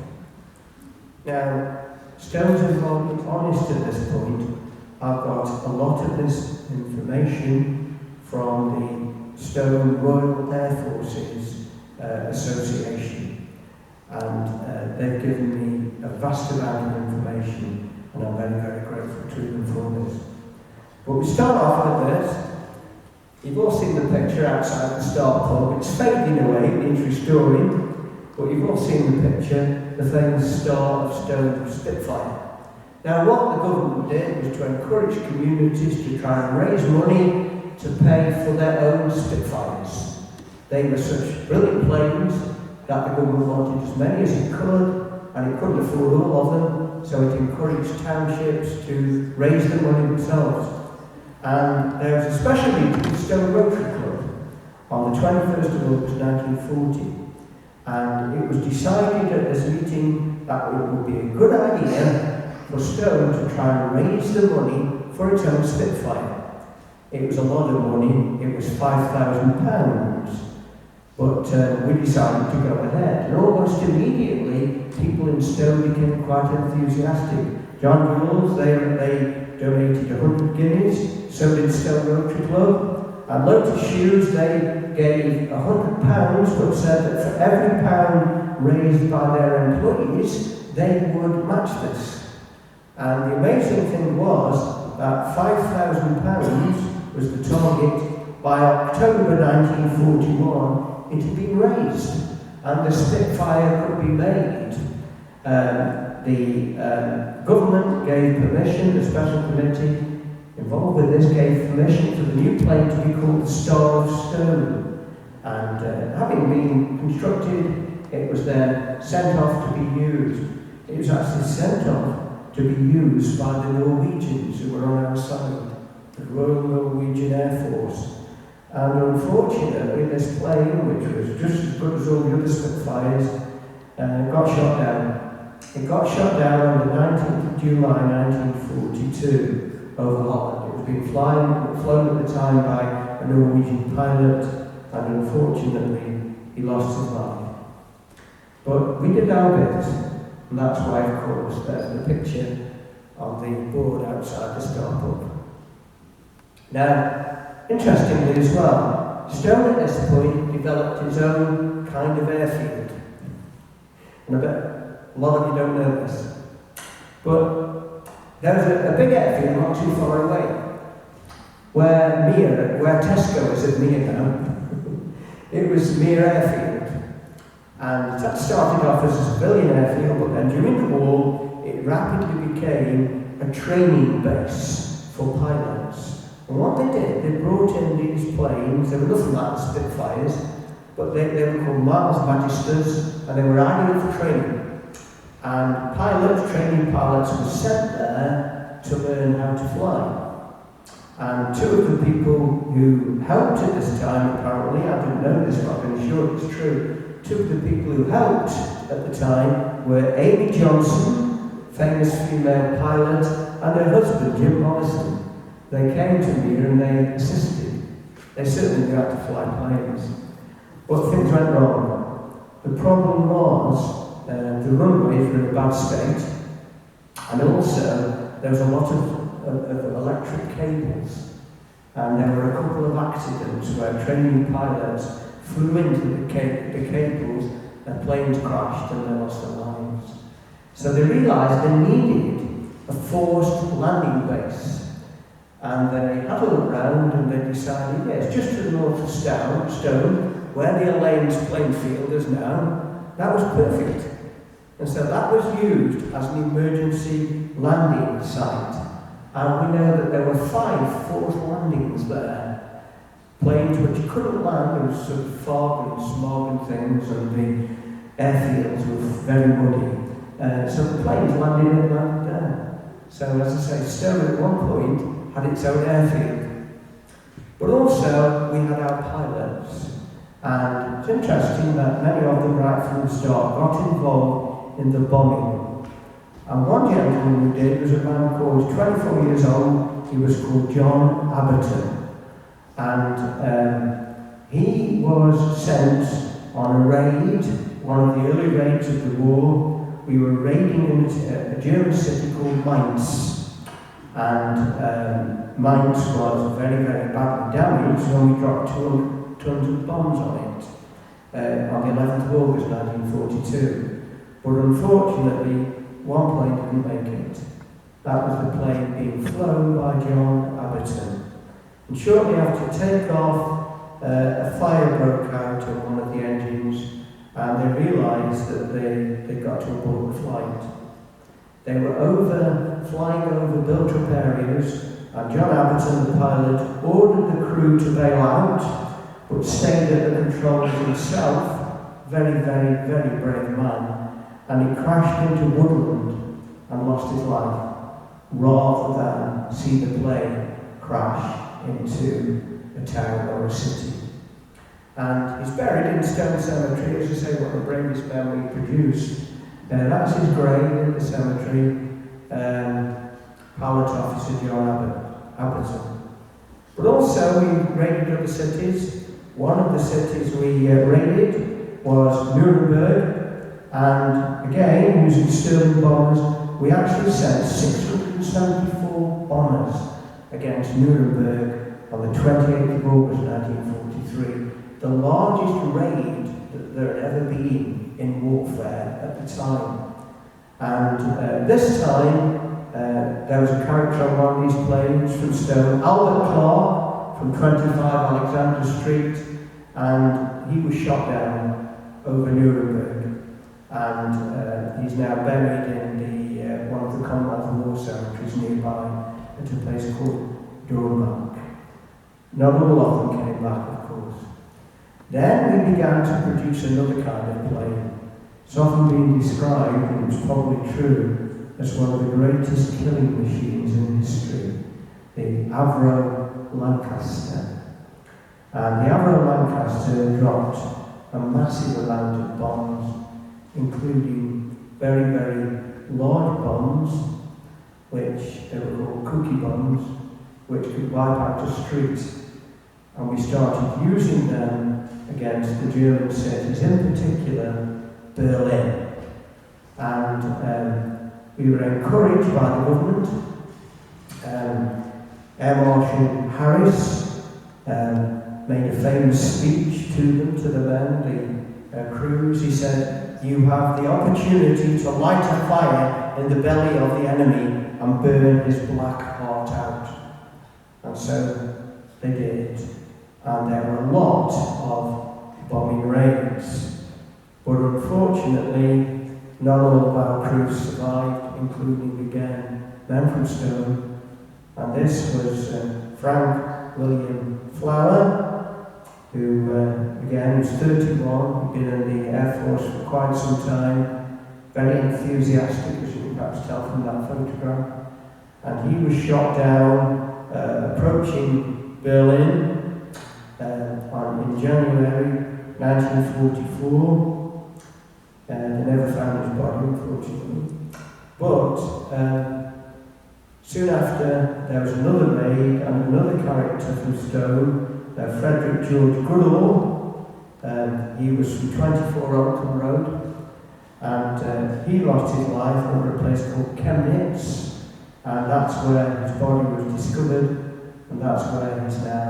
Now, Stones have been honest at this point. I've got a lot of this information from the Stone Royal Air Forces Association, and they've given me a vast amount of information, and I'm very, very grateful to them for this. But we start off with this. You've all seen the picture outside the Star Pub. It's fading away, it needs restoring, but you've all seen the picture, the famous Star of Stone Spitfire. Now, what the government did was to encourage communities to try and raise money to pay for their own Spitfires. They were such brilliant planes that the government wanted as many as it could, and it couldn't afford all of them, so it encouraged townships to raise the money themselves. And there was a special meeting at Stone Rotary Club on the 21st of August 1940, and it was decided at this meeting that it would be a good idea for Stone to try and raise the money for its own Spitfire. It was a lot of money, it was £5,000, but we decided to go ahead. And almost immediately, people in Stone became quite enthusiastic. John Gould, they donated 100 guineas, so did Stone Rotary Club. And Lotus Shoes, they gave £100, but said that for every pound raised by their employees, they would match this. And the amazing thing was that £5,000 was the target. By October 1941, it had been raised, and the Spitfire could be made. The government gave permission, the special committee involved with this gave permission for the new plane to be called the Star of Stone. And having been constructed, it was then sent off to be used. It was actually sent off to be used by the Norwegians who were on our side, the Royal Norwegian Air Force. And unfortunately, this plane, which was just as good as all the other Spitfires, got shot down. It got shot down on the 19th of July 1942 over Holland. It was being flown at the time by a Norwegian pilot, and unfortunately, he lost his life. But we did our bit, and that's why, of course, there's the picture on the board outside the Star Pub. Now, interestingly as well, Stone at this point developed its own kind of airfield. And I bet a lot of you don't know this. But there was a big airfield not too far away, where Tesco is at Mere now. It was Mere Airfield. And that started off as a civilian airfield, but then during the war, it rapidly became a training base for pilots. And what they did, they brought in these planes, they were nothing like the Spitfires, but they were called Mars Magisters, and they were ideal for training. And training pilots were sent there to learn how to fly. And two of the people who helped at this time, apparently, I didn't know this, but I'm sure it's true, two of the people who helped at the time were Amy Johnson, famous female pilot, and her husband, Jim Morrison. They came to me and they assisted. They certainly knew how to fly planes. But things went wrong. The problem was the runways were in a bad state, and also there was a lot of electric cables. And there were a couple of accidents where training pilots flew into the cables, their planes crashed and they lost their lives. So they realised they needed a forced landing base. And they had a look around and they decided, yes, just to the north of Stone, where the Elaine's playing field is now, that was perfect. And so that was used as an emergency landing site. And we know that there were 5 forced landings there. Planes which couldn't land, there was sort of fog and smog and things, and the airfields were very muddy. So the planes landed there. So as I say, Stowe at one point had its own airfield. But also we had our pilots. And it's interesting that many of them right from the start got involved in the bombing. And one gentleman who did was a man called, 24 years old, he was called John Abberton. And he was sent on a raid, one of the early raids of the war. We were raiding a German city called Mainz. And Mainz was very, very badly damaged, so we dropped 200 tons of bombs on it on the 11th of August 1942. But unfortunately, one plane didn't make it. That was the plane being flown by John Abberton. And shortly after takeoff, a fire broke out on one of the engines, and they realised that they got to abort the flight. They were flying over built-up areas, and John Abberton, the pilot, ordered the crew to bail out, but stayed at the controls himself. Very, very, very brave man. And he crashed into woodland and lost his life, rather than see the plane crash into a town or a city. And he's buried in Stone Cemetery, as I say, one of the bravest men we produced. That's his grave in the cemetery, Pilot Officer John Abberton. But also we raided other cities. One of the cities we raided was Nuremberg, and again, using Sterling bombers, we actually sent 674 bombers against Nuremberg on the 28th of August 1943, the largest raid that there had ever been in warfare at the time. And this time, there was a character on one of these planes from Stone, Albert Clark, from 25 Alexander Street, and he was shot down over Nuremberg. And he's now buried in one of the Commonwealth War cemeteries nearby at a place called Dornbach. Not all of them came back, of course. Then we began to produce another kind of plane. It's often been described, and it's probably true, as one of the greatest killing machines in history, the Avro Lancaster. And the Avro Lancaster dropped a massive amount of bombs, including very, very large bombs, which they were called cookie bombs, which could wipe out a street. And we started using them against the German cities, in particular Berlin. And we were encouraged by the government. Air Marshal Harris made a famous speech to them, to the men, the crews. He said, "You have the opportunity to light a fire in the belly of the enemy and burn his black heart out." And so they did. And there were a lot of bombing raids. But unfortunately, not all of our crews survived, including, again, men from Stone. And this was Frank William Flower, who, again, was 31, he'd been in the Air Force for quite some time, very enthusiastic, as you can perhaps tell from that photograph. And he was shot down approaching Berlin in January 1944. They never found his body, unfortunately. But soon after, there was another raid and another character from Stowe, Frederick George Goodall. He was from 24 Oakham Road, and he lost his life over a place called Chemnitz, and that's where his body was discovered, and that's where he's now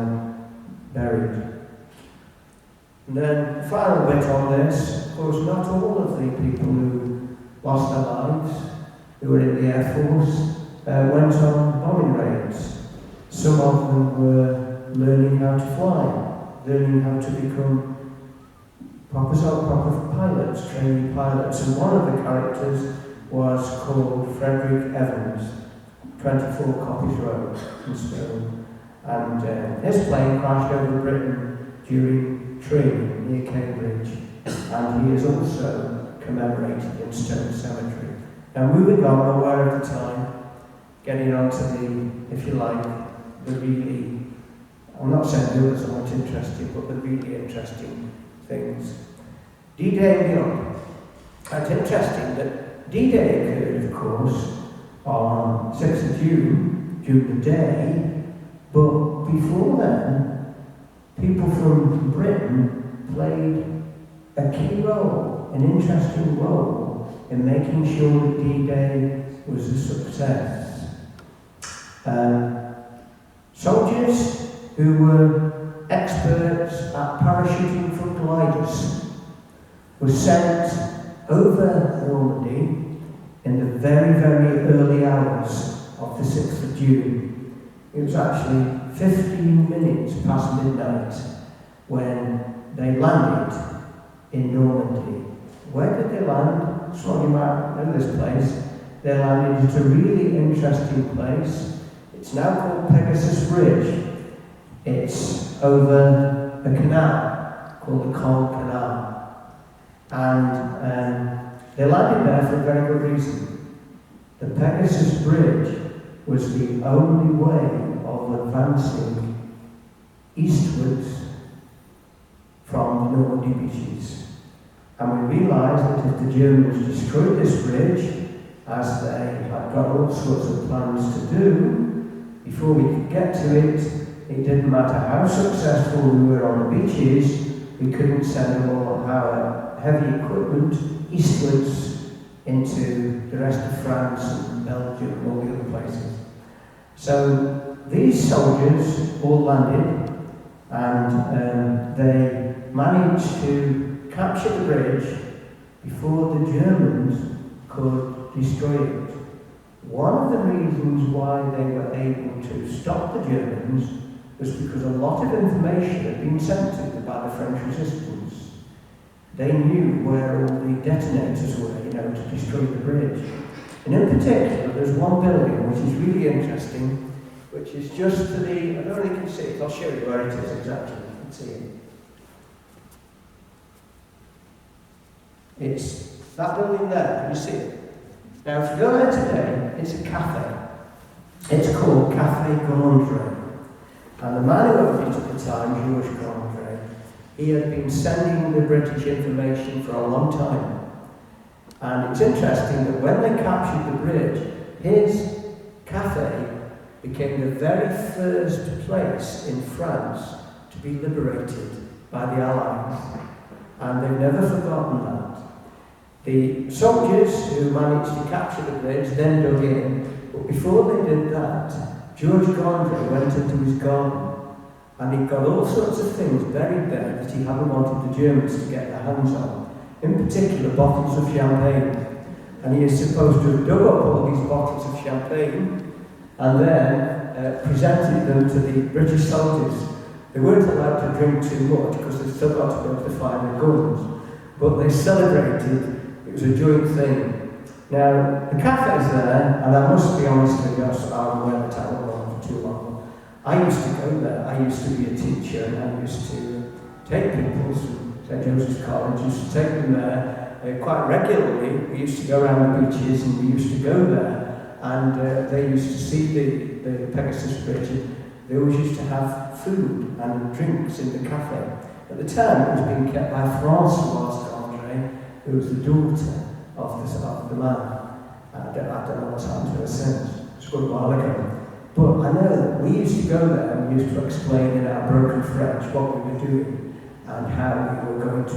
buried. And then, final bit on this, of course, not all of the people who lost their lives, who were in the Air Force, went on bombing raids. Some of them were learning how to fly, learning how to become proper pilots, trainee pilots. And one of the characters was called Frederick Evans. 24 Copies Road in Stirling. And this plane crashed over Britain during training near Cambridge, and he is also commemorated in Stone Cemetery. Now moving on, aware of the time, getting on to the, if you like, the really, I'm not saying the others aren't interesting, but the really interesting things. D-Day and beyond. It's interesting that D-Day occurred, of course, on 6th of June the day, but before then, people from Britain played a key role, an interesting role, in making sure that D-Day was a success. Soldiers who were experts at parachuting from gliders were sent over Normandy in the very, very early hours of the 6th of June. It was actually 15 minutes past midnight when they landed in Normandy. Where did they land? Some of you might know this place. They landed at a really interesting place. It's now called Pegasus Bridge. It's over a canal called the Caen Canal. And they landed there for a very good reason. The Pegasus Bridge was the only way of advancing eastwards from the Normandy beaches. And we realised that if the Germans destroyed this bridge, as they had got all sorts of plans to do, before we could get to it, it didn't matter how successful we were on the beaches, we couldn't send all our heavy equipment eastwards into the rest of France and Belgium and all the other places. So these soldiers all landed, and they managed to capture the bridge before the Germans could destroy it. One of the reasons why they were able to stop the Germans was because a lot of information had been sent to them by the French resistance. They knew where all the detonators were, to destroy the bridge. And in particular, there's one building which is really interesting, which is just to the, I don't know if you can see it, I'll show you where it is exactly, you can see it. It's that building there, can you see it? Now, if you go there today, it's a cafe. It's called Café Gondry. And the man who owned it at the time, Georges Gondry, he had been sending the British information for a long time. And it's interesting that when they captured the bridge, his cafe became the very first place in France to be liberated by the Allies. And they've never forgotten that. The soldiers who managed to capture the bridge then dug in, but before they did that, George Gondry went into his garden and he got all sorts of things buried there that he hadn't wanted the Germans to get their hands on, in particular bottles of champagne. And he is supposed to have dug up all these bottles of champagne and then presented them to the British soldiers. They weren't allowed to drink too much because they still got to be able to fire their guns, but they celebrated. It was a joint thing. Now, the cafe's there, and I must be honest with you, I'm aware that I won't go on for too long. I used to go there. I used to be a teacher, and I used to take pupils from St. Joseph's College, used to take them there quite regularly. We used to go around the beaches, and we used to go there, and they used to see the Pegasus Bridge, and they always used to have food and drinks in the cafe. At the time, it was being kept by Françoise Gondry, who was the daughter of the man. I don't know what's happened to her since. It's quite a while ago. But I know that we used to go there and we used to explain in our broken French what we were doing and how we were going to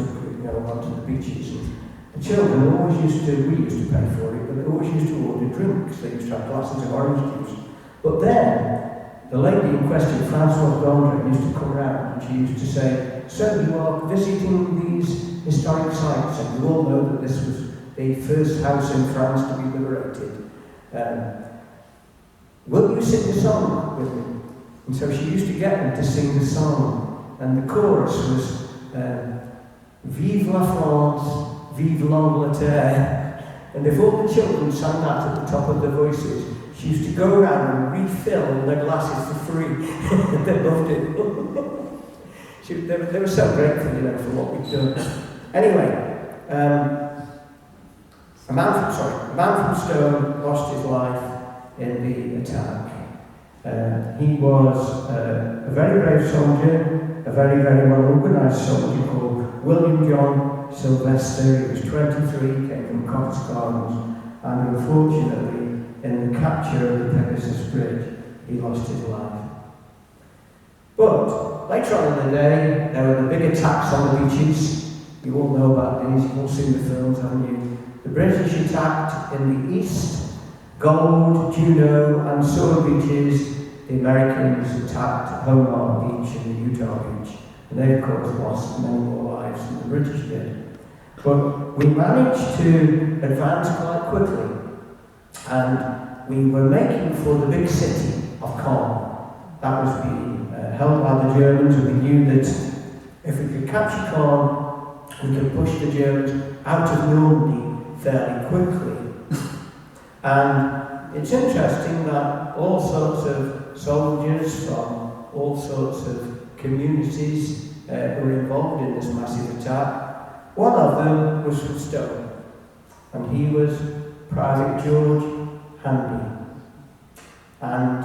onto the beaches. And the children we used to pay for it, but they always used to order drinks. They used to have glasses of orange juice. But then, the lady in question, Françoise Gondry, used to come around and she used to say, "So you are visiting these historic sites, and you all know that this was the first house in France to be liberated. Will you sing a song with me?" And so she used to get them to sing the song, and the chorus was "Vive la France, vive l'Angleterre." And if all the children sang that at the top of their voices, She used to go around and refill their glasses for free. They loved it. They were so grateful, for what we'd done. Anyway, a man from Stone lost his life in the attack. He was a very brave soldier, a very, very well-organised soldier called William John Sylvester. He was 23, came from Covent Gardens, and unfortunately, in the capture of the Pegasus Bridge, he lost his life. But later on in the day, there were the big attacks on the beaches. You all know about these, you've all seen the films, haven't you? The British attacked in the east, Gold, Juno, and Sewell beaches. The Americans attacked Hobart Beach and the Utah Beach. And they, of course, lost many more lives than the British did. But we managed to advance quite quickly. And we were making for the big city of Caen. That was being held by the Germans, and we knew that if we could capture Caen, we could push the Germans out of Normandy fairly quickly. And it's interesting that all sorts of soldiers from all sorts of communities were involved in this massive attack. One of them was from Stone, and he was Private George Handy. And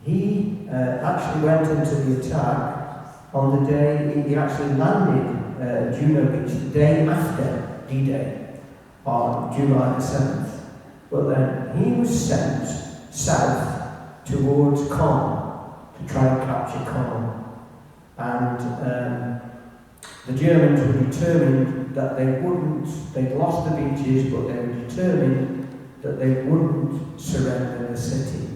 he actually went into the attack on the day he actually landed Juno Beach, the day after D-Day, on July the 7th. But then he was sent south towards Caen to try and capture Caen. And the Germans were determined that they'd lost the beaches, but they were determined that they wouldn't surrender the city.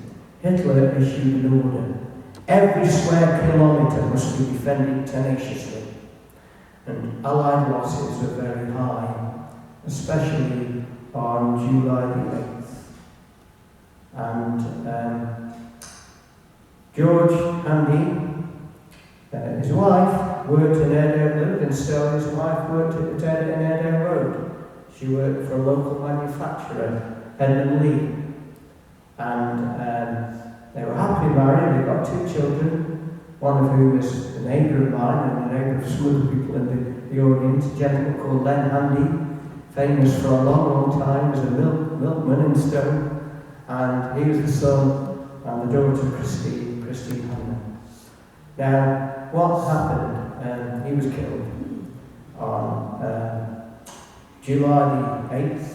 Hitler issued an order. Every square kilometre must be defended tenaciously. And Allied losses were very high, especially on July the 8th. And George Handy, his wife, worked in Airedale, lived in Stone. His wife worked in Airedale Road. She worked for a local manufacturer, Edmund Lee. And they were happily married. They got 2 children, one of whom is a neighbour of mine and a neighbour of some other people in the audience, a gentleman called Len Handy, famous for a long, long time as a milkman in Stone. And he was the son and the daughter of Christine Handy. Now, what happened? He was killed on July the 8th,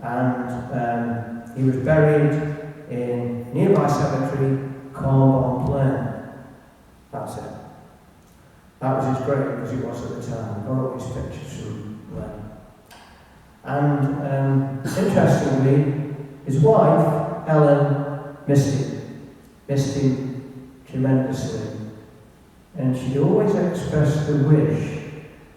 and he was buried in nearby cemetery, Caen-en-Plaine. That's it. That was his grave, as he was at the time. Got all his pictures from Plaine. And interestingly, his wife, Ellen, missed him tremendously. And she'd always expressed the wish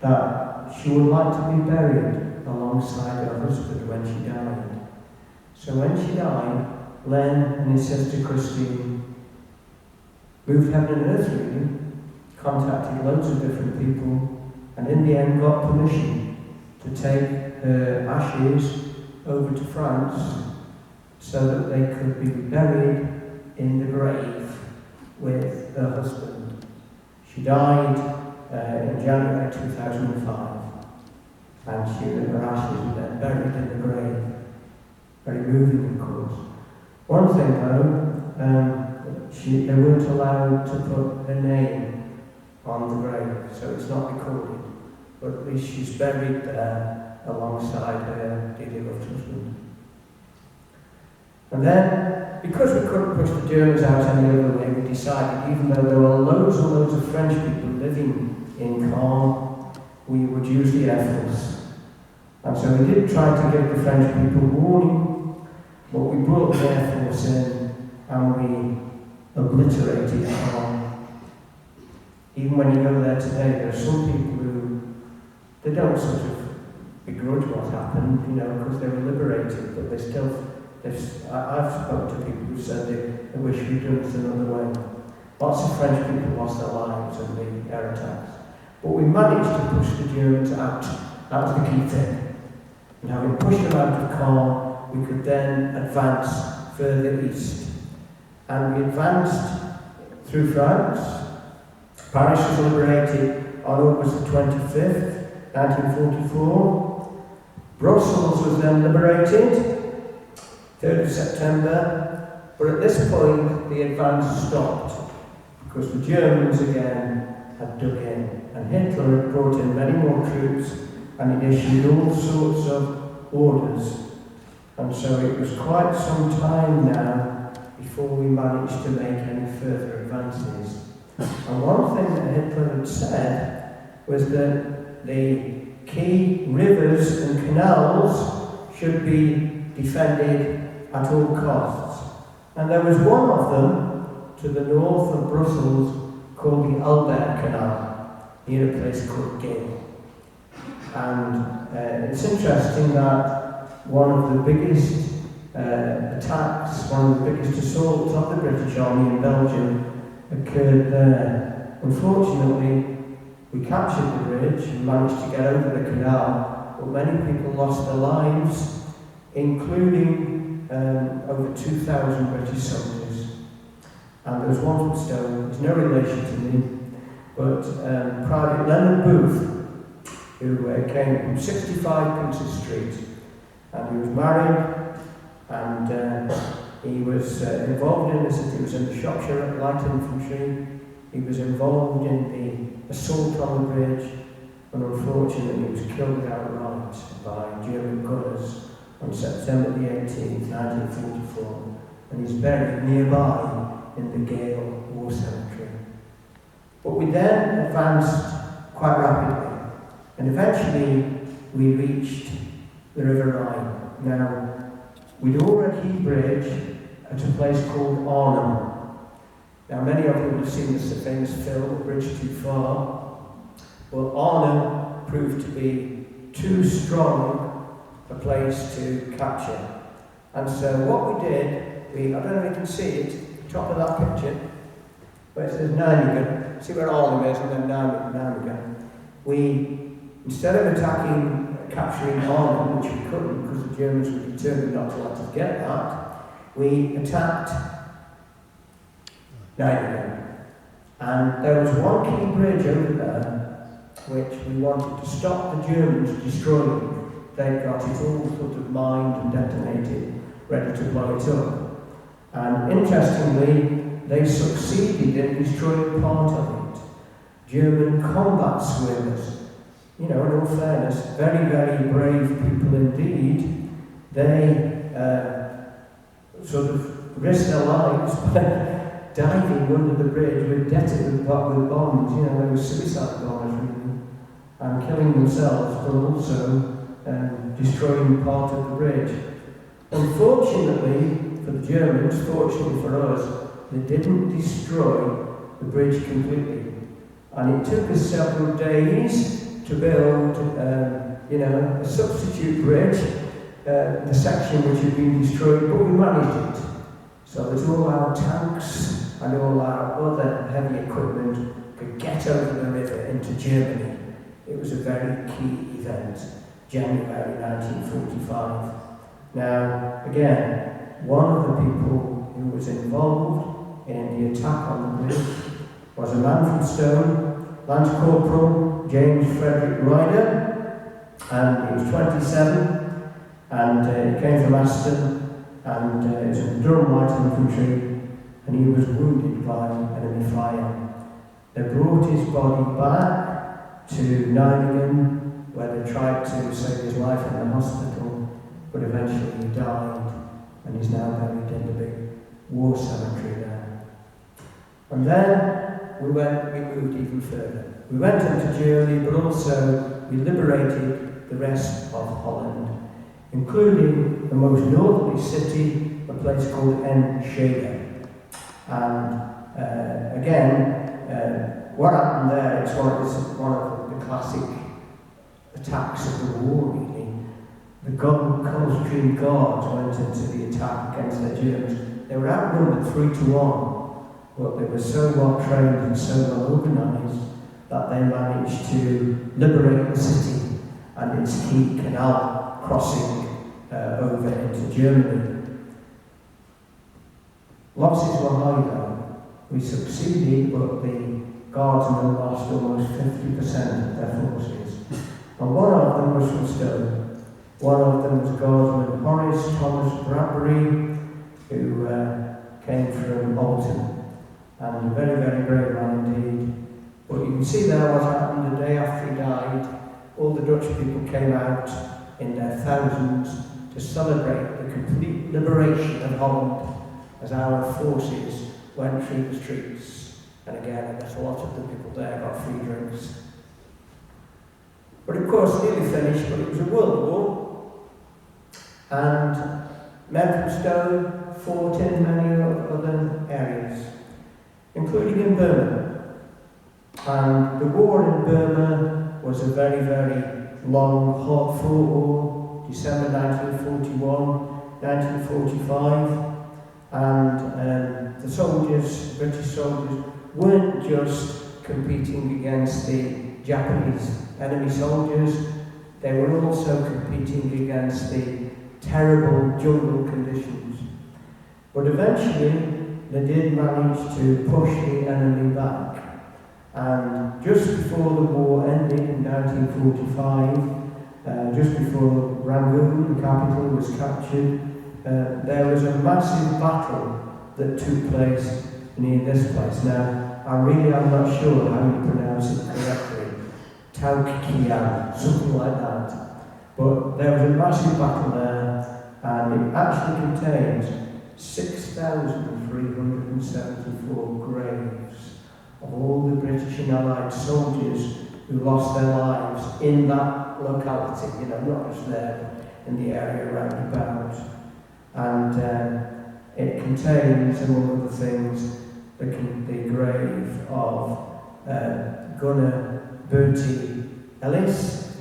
that she would like to be buried alongside her husband when she died. So when she died, Len and his sister Christine moved heaven and earth really, contacted loads of different people, and in the end got permission to take her ashes over to France so that they could be buried in the grave with her husband. She died in January 2005, and her ashes were then buried in the grave. Very moving, of course. One thing though, they weren't allowed to put her name on the grave, so it's not recorded, but at least she's buried there alongside her dearly loved husband. And then, because we couldn't push the Germans out any other way, we decided, even though there were loads and loads of French people living in Caen, we would use the Air Force. And so we did try to give the French people warning, but we brought the Air Force in and we obliterated Caen. Even when you go there today, there are some people who, they don't sort of begrudge what happened, because they were liberated, but they still, I've spoken to people who said they wish we'd done it another way. Lots of French people lost their lives in the air attacks. But we managed to push the Germans out. That was the key thing. And having pushed them out of Caen, we could then advance further east. And we advanced through France. Paris was liberated on August the 25th, 1944. Brussels was then liberated, 3rd of September, but at this point the advance stopped because the Germans again had dug in, and Hitler had brought in many more troops and he issued all sorts of orders. And so it was quite some time now before we managed to make any further advances. And one thing that Hitler had said was that the key rivers and canals should be defended at all costs. And there was one of them to the north of Brussels called the Albert Canal, near a place called Gale. And it's interesting that one of the biggest attacks, one of the biggest assaults of the British Army in Belgium occurred there. Unfortunately, we captured the bridge and managed to get over the canal, but many people lost their lives, including over 2,000 British soldiers. And there was one from Stone, there's no relation to me, but Private Leonard Booth, who came from 65 Princess Street, and he was married, and he was involved in this. He was in the Shropshire Light Infantry. He was involved in the assault on the bridge, and unfortunately he was killed outright by German gunners on September the 18th, 1944, and he's buried nearby in the Gale War Cemetery. But we then advanced quite rapidly, and eventually we reached the River Rhine. Now, we'd already bridged at a place called Arnhem. Now, many of you will have seen this famous film, A Bridge Too Far. Well, Arnhem proved to be too strong a place to capture. And so what we did, I don't know if you can see it, top of that picture, where it says Nijmegen. See where Arnhem is, and then Nijmegen. We, instead of capturing Arnhem, which we couldn't because the Germans were determined not to let us get that, we attacked Nijmegen. And there was one key bridge over there which we wanted to stop the Germans destroying. They'd got it all sort of mined and detonated, ready to blow it up. And interestingly, they succeeded in destroying part of it. German combat swimmers, you know, in all fairness, very, very brave people indeed. They sort of risked their lives by diving under the bridge with bombs, you know, they were suicide bombers really, and killing themselves, but also destroying part of the bridge. Unfortunately for the Germans, fortunately for us, they didn't destroy the bridge completely. And it took us several days to build, a substitute bridge, the section which had been destroyed, but we managed it. So that all our tanks and all our other heavy equipment could get over the river into Germany. It was a very key event, January 1945. Now, again, one of the people who was involved in the attack on the bridge was a man from Stone, Lance Corporal James Frederick Ryder, and he was 27, and he came from Aston, and he was in the Durham Light Infantry, and he was wounded by enemy fire. They brought his body back to Nijmegen, where they tried to save his life in the hospital, but eventually he died, and he's now buried in the big war cemetery there. And then we moved even further. We went into Germany, but also we liberated the rest of Holland, including the most northerly city, a place called Enschede. And what happened there, it's one of the classic attacks of the war, really. The Coldstream Guards went into the attack against the Germans. They were outnumbered 3-1, but they were so well trained and so well organised that they managed to liberate the city and its key canal crossing over into Germany. Losses were high though. We succeeded, but the Guardsmen lost almost 50% of their forces. And one of them was from Stone. One of them was Guardsman Horace Thomas Bradbury, who came from Alton. And a very, very brave man indeed. But you can see there what happened the day after he died. All the Dutch people came out in their thousands to celebrate the complete liberation of Holland as our forces went through the streets. And again, there's a lot of the people there got free drinks. But of course, nearly finished, but it was a world war. And men from Stone fought in many other areas, including in Burma. And the war in Burma was a very, very long, hard-fought war, December 1941, 1945. And the soldiers, British soldiers, weren't just competing against the Japanese enemy soldiers, they were also competing against the terrible jungle conditions. But eventually, they did manage to push the enemy back. And just before the war ended in 1945, just before Rangoon, the capital, was captured, there was a massive battle that took place near this place. Now, I'm not sure how you pronounce it correctly. Taukikian, something like that. But there was a massive battle there, and it actually contains 6,374 graves of all the British and Allied soldiers who lost their lives in that locality, not just there, but in the area around about. And it contains, among other things, the grave of Gunnar Bertie Ellis,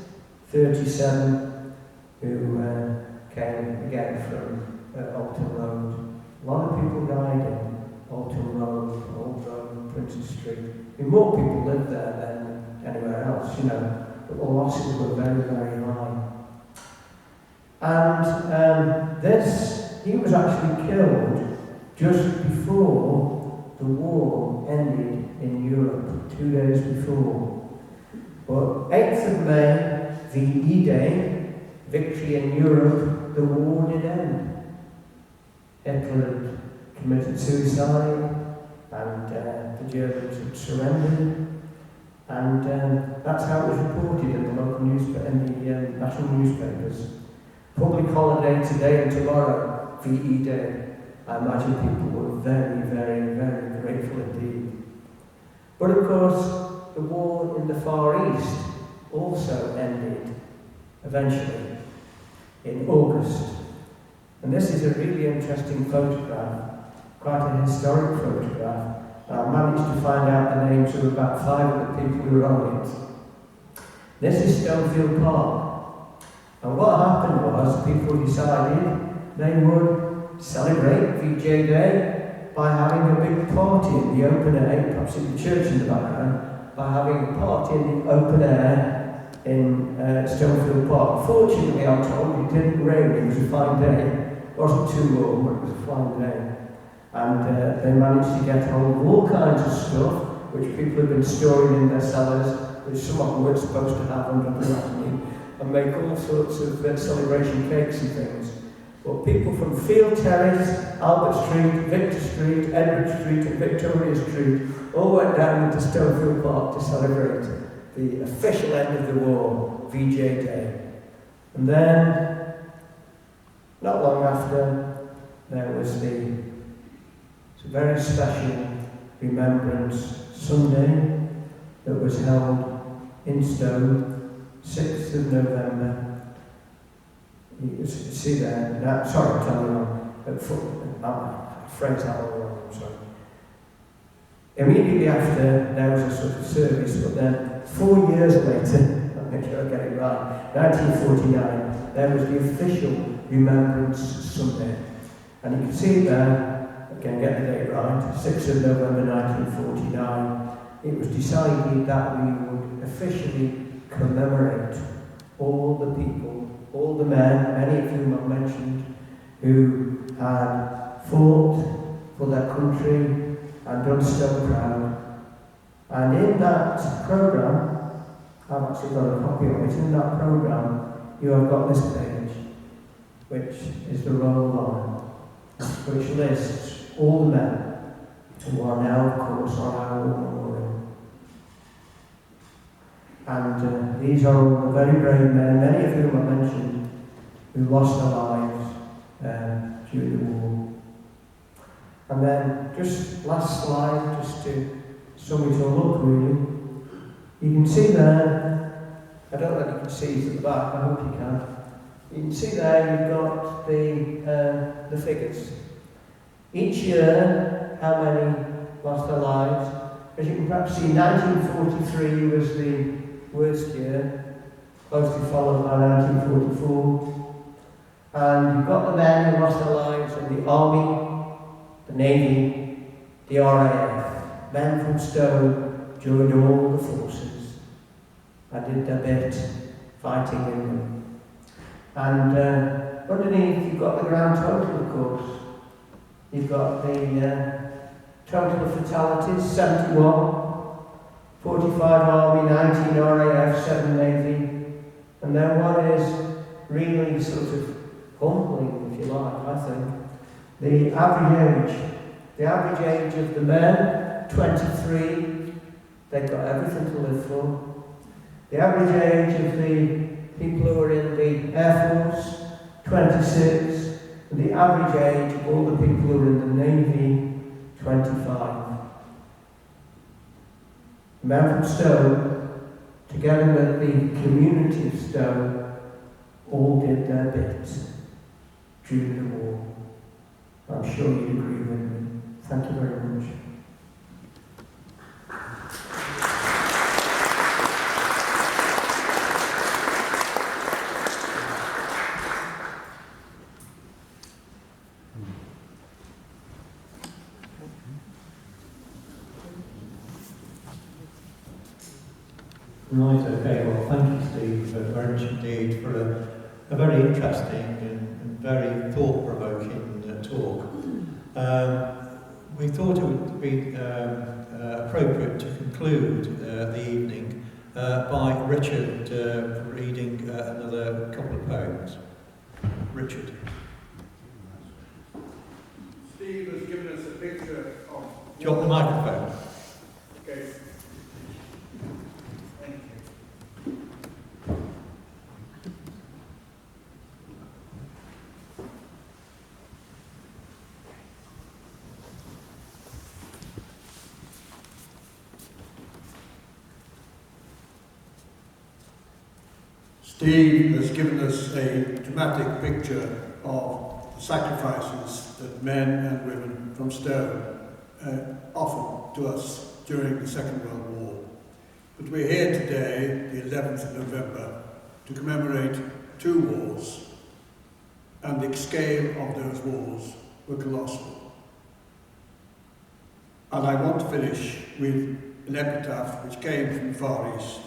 37, who came again from Alton Road. A lot of people died in Alton Road, Old Road, Princes Street. More people lived there than anywhere else, but the losses were very, very high. And he was actually killed just before the war ended in Europe, 2 days before. But 8th of May, VE Day, victory in Europe, the war did end. Hitler had committed suicide, and the Germans had surrendered. And that's how it was reported in the local newspaper, in the national newspapers. Public holiday today and tomorrow, VE Day. I imagine people were very, very, very grateful indeed. But of course, the war in the Far East also ended eventually in August. And this is a really interesting photograph, quite a historic photograph. I managed to find out the names of about 5 of the people who were on it. This is Stonefield Park. And what happened was people decided they would celebrate VJ Day by having a big party in the open air, perhaps in the church in the background, by having a party in the open air in Stonefield Park. Fortunately, I'm told, it didn't rain, it was a fine day. It wasn't too warm, but it was a fine day. And they managed to get hold of all kinds of stuff, which people have been storing in their cellars, which some of them weren't supposed to have under the rationing, and make all sorts of celebration cakes and things. But people from Field Terrace, Albert Street, Victor Street, Edward Street and Victoria Street all went down to Stonefield Park to celebrate the official end of the war, VJ Day. And then, not long after, there was the very special Remembrance Sunday that was held in Stone, 6th of November. You see there, sorry, I'm telling you wrong, phrase that all wrong, I'm sorry. Immediately after, there was a sort of service, but then 4 years later, I'll make sure I get it right, 1949, there was the official Remembrance Sunday. And you can see there, I can get the date right, 6th of November 1949, it was decided that we would officially commemorate all the people, all the men, many of whom I've mentioned, who had fought for their country and done Stowe proud. And in that programme, I've actually got a copy of it, in that programme you have got this page, which is the Roll of Honour, which lists all the men who are now, of course, on our war memorial. And these are all the very brave men, many of whom I mentioned, who lost their lives during the war. And then, just last slide, just to sum it all up really. You can see there, I don't know if you can see it at the back, I hope you can. You can see there you've got the figures. Each year, how many lost their lives. As you can perhaps see, 1943 was the worst year, closely followed by 1944. And you've got the men who lost their lives in the Army, the Navy, the RAF, men from Stowe joined all the forces and did their bit fighting in them. And underneath you've got the grand total, of course. You've got the total of fatalities, 71, 45 Army, 19 RAF, 7 Navy. And then what is really sort of humbling, if you like, I think, the average age of the men, 23, they've got everything to live for. The average age of the people who are in the Air Force, 26, and the average age of all the people who are in the Navy, 25. The men from Stowe, together with the community of Stowe, all did their bit during the war. I'm sure you'd agree with me. Thank you very much. Right, okay, well thank you Steve very much indeed for a very interesting and very thought-provoking talk. We thought it would be appropriate to conclude the evening by Richard reading another couple of poems. Richard. Steve has given us a picture of... Do you want the microphone? Okay. Thank you. Steve has given us a dramatic picture of the sacrifices that men and women from Stowe offered to us during the Second World War. But we're here today, the 11th of November, to commemorate two wars, and the scale of those wars were colossal. And I want to finish with an epitaph which came from the Far East.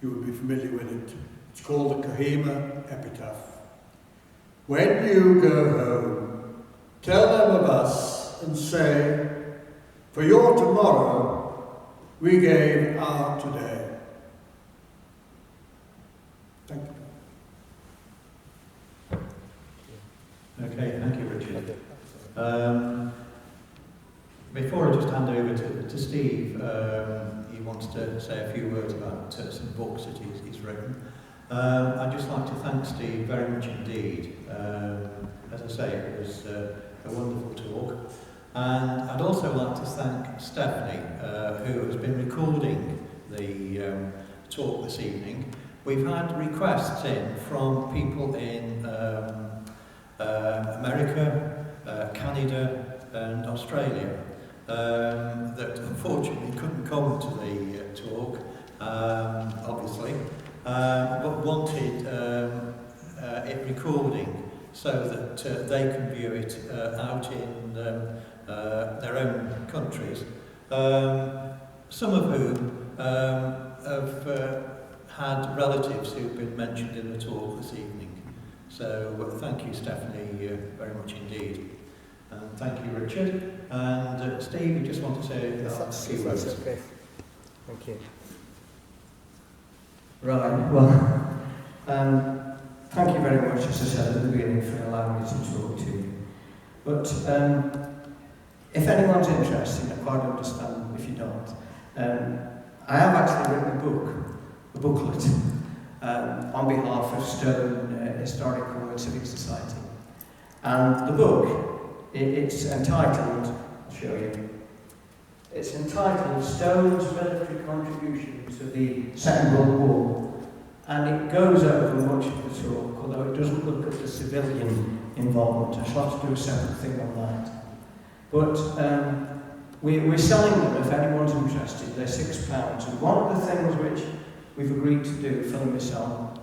You will be familiar with it. It's called the Kohima Epitaph. When you go home, tell them of us and say, for your tomorrow, we gave our today. Thank you. Okay, thank you, Richard. Before I just hand over to Steve, he wants to say a few words about some books that he's written. I'd just like to thank Steve very much indeed. As I say, it was a wonderful talk. And I'd also like to thank Stephanie, who has been recording the talk this evening. We've had requests in from people in America, Canada and Australia that unfortunately couldn't come to the talk, obviously, but wanted it recording so that they can view it out in their own countries. Some of whom have had relatives who've been mentioned in the talk this evening. So thank you, Stephanie, very much indeed. And thank you, Richard. And Steve, you just want to say a few words? Okay. Thank you. Right, well, thank you very much, as I said at the beginning, for allowing me to talk to you. But if anyone's interested, I quite understand if you don't. I have actually written a booklet, on behalf of Stone Historical and Civic Society. And the book, it's entitled, I'll show you, it's entitled Stone's Military Contribution to the Second World War. And it goes over much of the talk, although it doesn't look at the civilian involvement. I shall have to do a separate thing on that. But we're selling them if anyone's interested. They're £6. And one of the things which we've agreed to do, Phil and myself,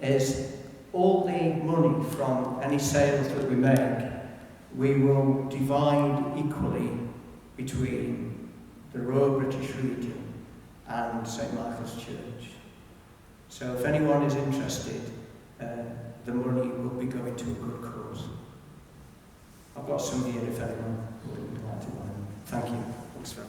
is all the money from any sales that we make, we will divide equally between the Royal British Legion and St Michael's Church. So if anyone is interested, the money will be going to a good cause. I've got some here if anyone would like to buy them. Thank you. Thanks, Phil.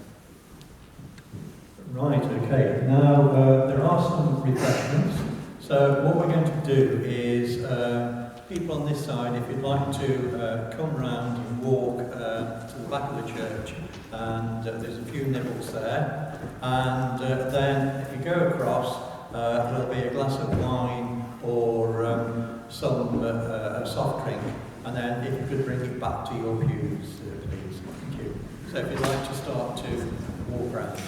Right, okay. Now, there are some refreshments. So what we're going to do is, people on this side, if you'd like to come round and walk to the back of the church, and there's a few nibbles there. And then if you go across, there'll be a glass of wine or some soft drink. And then if you could bring it back to your pews, please. Thank you. So if you'd like to start to walk around.